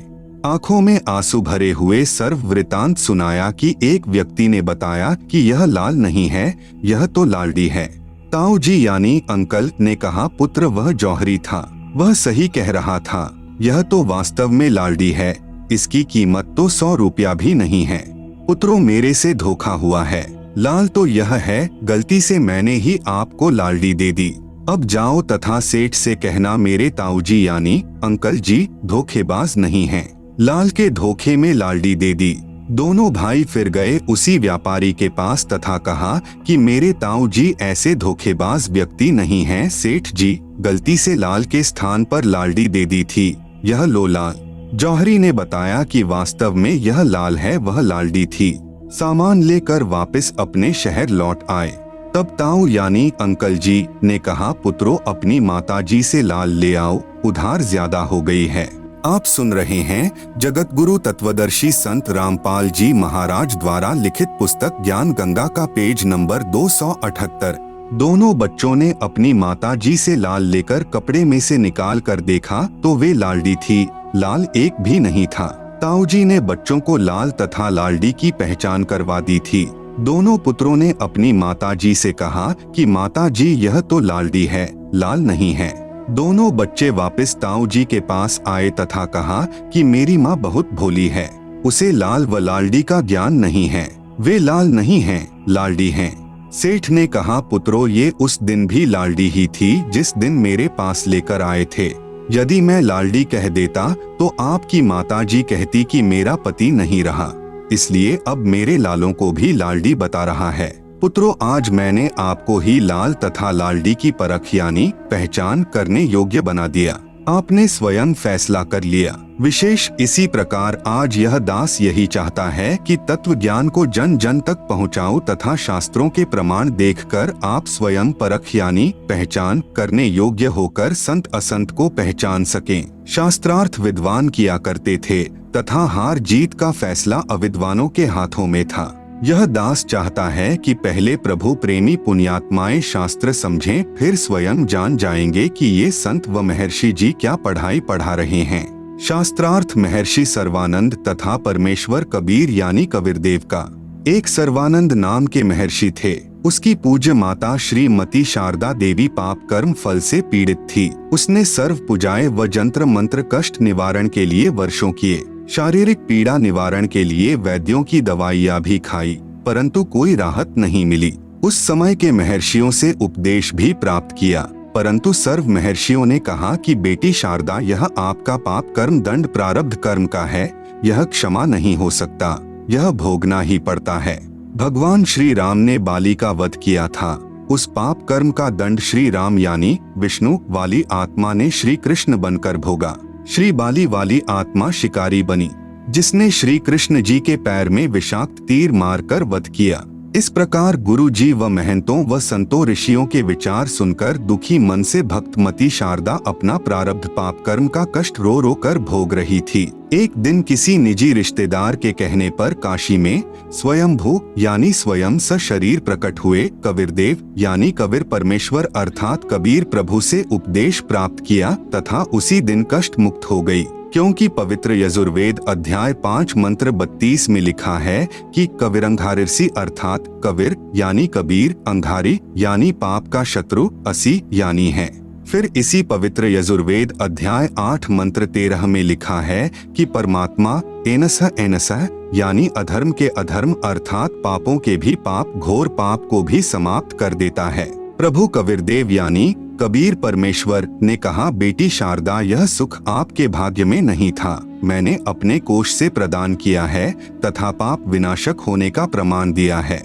आंखों में आंसू भरे हुए सर्व वृतांत सुनाया कि एक व्यक्ति ने बताया कि यह लाल नहीं है, यह तो लालडी है। ताऊ जी यानी अंकल ने कहा, पुत्र वह जौहरी था, वह सही कह रहा था, यह तो वास्तव में लालडी है, इसकी कीमत तो 100 रुपया भी नहीं है। पुत्रों मेरे से धोखा हुआ है, लाल तो यह है, गलती से मैंने ही आपको लालडी दे दी। अब जाओ तथा सेठ से कहना मेरे ताऊ जी यानी अंकल जी धोखेबाज नहीं हैं, लाल के धोखे में लालडी दे दी। दोनों भाई फिर गए उसी व्यापारी के पास तथा कहा कि मेरे ताऊ जी ऐसे धोखेबाज व्यक्ति नहीं हैं, सेठ जी गलती से लाल के स्थान पर लालडी दे दी थी, यह लो लाल। जौहरी ने बताया कि वास्तव में यह लाल है, वह लालडी थी। सामान लेकर वापस अपने शहर लौट आए। तब ताऊ यानी अंकल जी ने कहा, पुत्रों अपनी माताजी से लाल ले आओ, उधार ज्यादा हो गई है। आप सुन रहे हैं जगत गुरु तत्वदर्शी संत रामपाल जी महाराज द्वारा लिखित पुस्तक ज्ञान गंगा का पेज नंबर 278। दोनों बच्चों ने अपनी माताजी से लाल लेकर कपड़े में से निकाल कर देखा तो वे लालडी थी, लाल एक भी नहीं था। ताऊ जी ने बच्चों को लाल तथा लालडी की पहचान करवा दी थी। दोनों पुत्रों ने अपनी माताजी से कहा कि माताजी यह तो लालडी है, लाल नहीं है। दोनों बच्चे वापस ताऊ जी के पास आए तथा कहा कि मेरी माँ बहुत भोली है, उसे लाल व लालडी का ज्ञान नहीं है, वे लाल नहीं हैं, लालडी हैं। सेठ ने कहा, पुत्रों ये उस दिन भी लालडी ही थी जिस दिन मेरे पास लेकर आए थे। यदि मैं लालडी कह देता तो आपकी माताजी कहती कि मेरा पति नहीं रहा, इसलिए अब मेरे लालों को भी लालडी बता रहा है। पुत्रों आज मैंने आपको ही लाल तथा लालडी की परख यानी पहचान करने योग्य बना दिया, आपने स्वयं फैसला कर लिया। विशेष इसी प्रकार आज यह दास यही चाहता है कि तत्व ज्ञान को जन जन तक पहुँचाऊं तथा शास्त्रों के प्रमाण देखकर आप स्वयं परख यानी पहचान करने योग्य होकर संत असंत को पहचान सकें। शास्त्रार्थ विद्वान किया करते थे तथा हार जीत का फैसला अविद्वानों के हाथों में था। यह दास चाहता है कि पहले प्रभु प्रेमी पुण्यात्माएं शास्त्र समझें, फिर स्वयं जान जाएंगे कि ये संत व महर्षि जी क्या पढ़ाई पढ़ा रहे हैं। शास्त्रार्थ महर्षि सर्वानंद तथा परमेश्वर कबीर यानी कबीरदेव का। एक सर्वानंद नाम के महर्षि थे। उसकी पूज्य माता श्रीमती शारदा देवी पाप कर्म फल से पीड़ित थी। उसने सर्व पूजाएं व जंत्र मंत्र कष्ट निवारण के लिए वर्षों किए। शारीरिक पीड़ा निवारण के लिए वैद्यों की दवाइयाँ भी खाई, परंतु कोई राहत नहीं मिली। उस समय के महर्षियों से उपदेश भी प्राप्त किया, परंतु सर्व महर्षियों ने कहा कि बेटी शारदा यह आपका पाप कर्म दंड प्रारब्ध कर्म का है, यह क्षमा नहीं हो सकता, यह भोगना ही पड़ता है। भगवान श्री राम ने बाली का वध किया था। उस पाप कर्म का दंड श्री राम यानी विष्णु वाली आत्मा ने श्री कृष्ण बनकर भोगा। श्री बाली वाली आत्मा शिकारी बनी, जिसने श्री कृष्ण जी के पैर में विषाक्त तीर मारकर वध किया। इस प्रकार गुरु जी व महंतों व संतों ऋषियों के विचार सुनकर दुखी मन से भक्तमती शारदा अपना प्रारब्ध पाप कर्म का कष्ट रो रो कर भोग रही थी। एक दिन किसी निजी रिश्तेदार के कहने पर काशी में स्वयंभू यानी स्वयं स शरीर प्रकट हुए कबीरदेव यानी कबीर परमेश्वर अर्थात कबीर प्रभु से उपदेश प्राप्त किया तथा उसी दिन कष्ट मुक्त हो गई। क्योंकि पवित्र यजुर्वेद अध्याय 5 मंत्र 32 में लिखा है कि कबीरंघारिसी अर्थात कबीर यानी कबीर, अंघारी यानी पाप का शत्रु, असी यानी है। फिर इसी पवित्र यजुर्वेद अध्याय 8 मंत्र 13 में लिखा है कि परमात्मा एनसः यानी अधर्म के अधर्म अर्थात पापों के भी पाप, घोर पाप को भी समाप्त कर देता है। प्रभु कबीरदेव यानी कबीर परमेश्वर ने कहा, बेटी शारदा, यह सुख आपके भाग्य में नहीं था, मैंने अपने कोष से प्रदान किया है तथा पाप विनाशक होने का प्रमाण दिया है।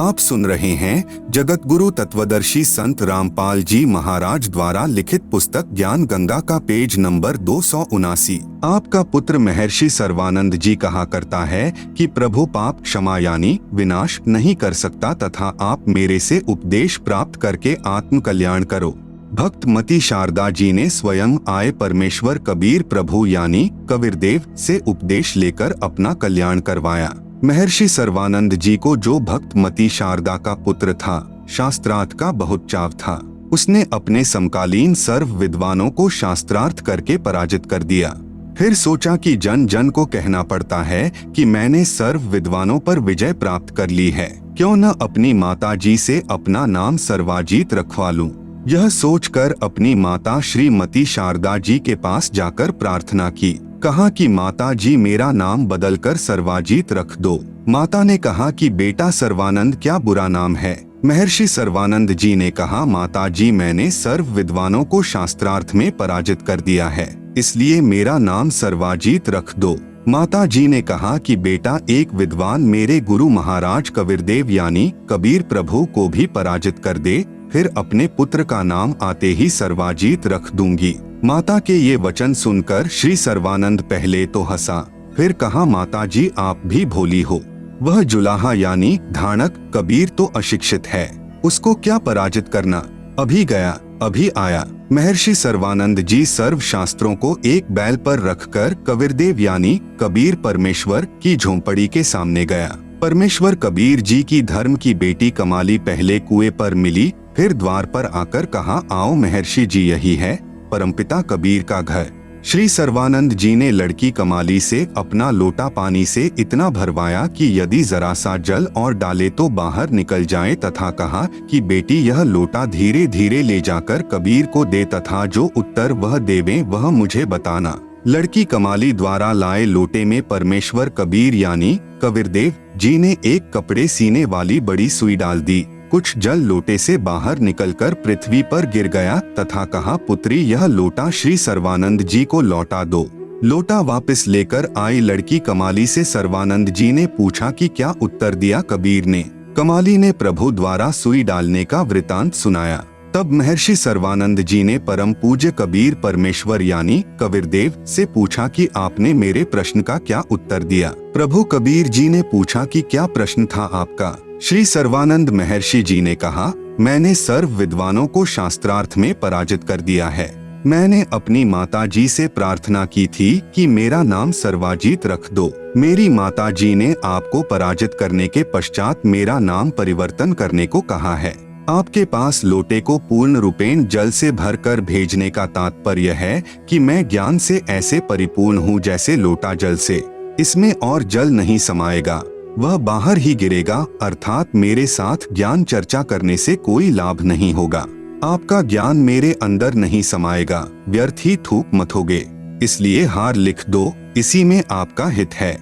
आप सुन रहे हैं जगत गुरु तत्वदर्शी संत रामपाल जी महाराज द्वारा लिखित पुस्तक ज्ञान गंगा का पेज नंबर 279। आपका पुत्र महर्षि सर्वानंद जी कहा करता है कि प्रभु पाप क्षमा यानी विनाश नहीं कर सकता तथा आप मेरे से उपदेश प्राप्त करके आत्म कल्याण करो। भक्तमती शारदा जी ने स्वयं आए परमेश्वर कबीर प्रभु यानी कबीरदेव से उपदेश लेकर अपना कल्याण करवाया। महर्षि सर्वानंद जी को जो भक्तमती शारदा का पुत्र था, शास्त्रार्थ का बहुत चाव था। उसने अपने समकालीन सर्व विद्वानों को शास्त्रार्थ करके पराजित कर दिया। फिर सोचा कि जन जन को कहना पड़ता है कि मैंने सर्व विद्वानों पर विजय प्राप्त कर ली है, क्यों न अपनी माता जी से अपना नाम सर्वाजीत रखवा लूं। यह सोचकर अपनी माता श्रीमती शारदा जी के पास जाकर प्रार्थना की। कहा कि माता जी मेरा नाम बदलकर सर्वाजीत रख दो। माता ने कहा कि बेटा सर्वानंद क्या बुरा नाम है। महर्षि सर्वानंद जी ने कहा, माता जी मैंने सर्व विद्वानों को शास्त्रार्थ में पराजित कर दिया है, इसलिए मेरा नाम सर्वाजीत रख दो। माता जी ने कहा कि बेटा एक विद्वान मेरे गुरु महाराज कबीरदेव यानी कबीर प्रभु को भी पराजित कर दे, फिर अपने पुत्र का नाम आते ही सर्वाजीत रख दूंगी। माता के ये वचन सुनकर श्री सर्वानंद पहले तो हंसा, फिर कहा, माता जी आप भी भोली हो। वह जुलाहा यानी धानक कबीर तो अशिक्षित है, उसको क्या पराजित करना, अभी गया अभी आया। महर्षि सर्वानंद जी सर्व शास्त्रों को एक बैल पर रखकर कबीरदेव यानी कबीर परमेश्वर की झोंपड़ी के सामने गया। परमेश्वर कबीर जी की धर्म की बेटी कमाली पहले कुएं पर मिली, फिर द्वार पर आकर कहा, आओ महर्षि जी, यही है परमपिता कबीर का घर। श्री सर्वानंद जी ने लड़की कमाली से अपना लोटा पानी से इतना भरवाया कि यदि जरा सा जल और डाले तो बाहर निकल जाए तथा कहा कि बेटी यह लोटा धीरे धीरे ले जाकर कबीर को दे तथा जो उत्तर वह देवे वह मुझे बताना। लड़की कमाली द्वारा लाए लोटे में परमेश्वर कबीर यानी कबीरदेव जी ने एक कपड़े सीने वाली बड़ी सुई डाल दी। कुछ जल लोटे से बाहर निकलकर पृथ्वी पर गिर गया तथा कहा, पुत्री यह लोटा श्री सर्वानंद जी को लौटा दो। लोटा वापस लेकर आई लड़की कमाली से सर्वानंद जी ने पूछा कि क्या उत्तर दिया कबीर ने। कमाली ने प्रभु द्वारा सुई डालने का वृतांत सुनाया। तब महर्षि सर्वानंद जी ने परम पूज्य कबीर परमेश्वर यानी कबीरदेव से पूछा कि आपने मेरे प्रश्न का क्या उत्तर दिया। प्रभु कबीर जी ने पूछा कि क्या प्रश्न था आपका। श्री सर्वानंद महर्षि जी ने कहा, मैंने सर्व विद्वानों को शास्त्रार्थ में पराजित कर दिया है। मैंने अपनी माता जी से प्रार्थना की थी कि मेरा नाम सर्वाजीत रख दो। मेरी माता जी ने आपको पराजित करने के पश्चात मेरा नाम परिवर्तन करने को कहा है। आपके पास लोटे को पूर्ण रूपेण जल से भरकर भेजने का तात्पर्य है कि मैं ज्ञान से ऐसे परिपूर्ण हूँ जैसे लोटा जल से, इसमें और जल नहीं समाएगा, वह बाहर ही गिरेगा, अर्थात मेरे साथ ज्ञान चर्चा करने से कोई लाभ नहीं होगा। आपका ज्ञान मेरे अंदर नहीं समाएगा, व्यर्थ ही थूक मथोगे, इसलिए हार लिख दो, इसी में आपका हित है।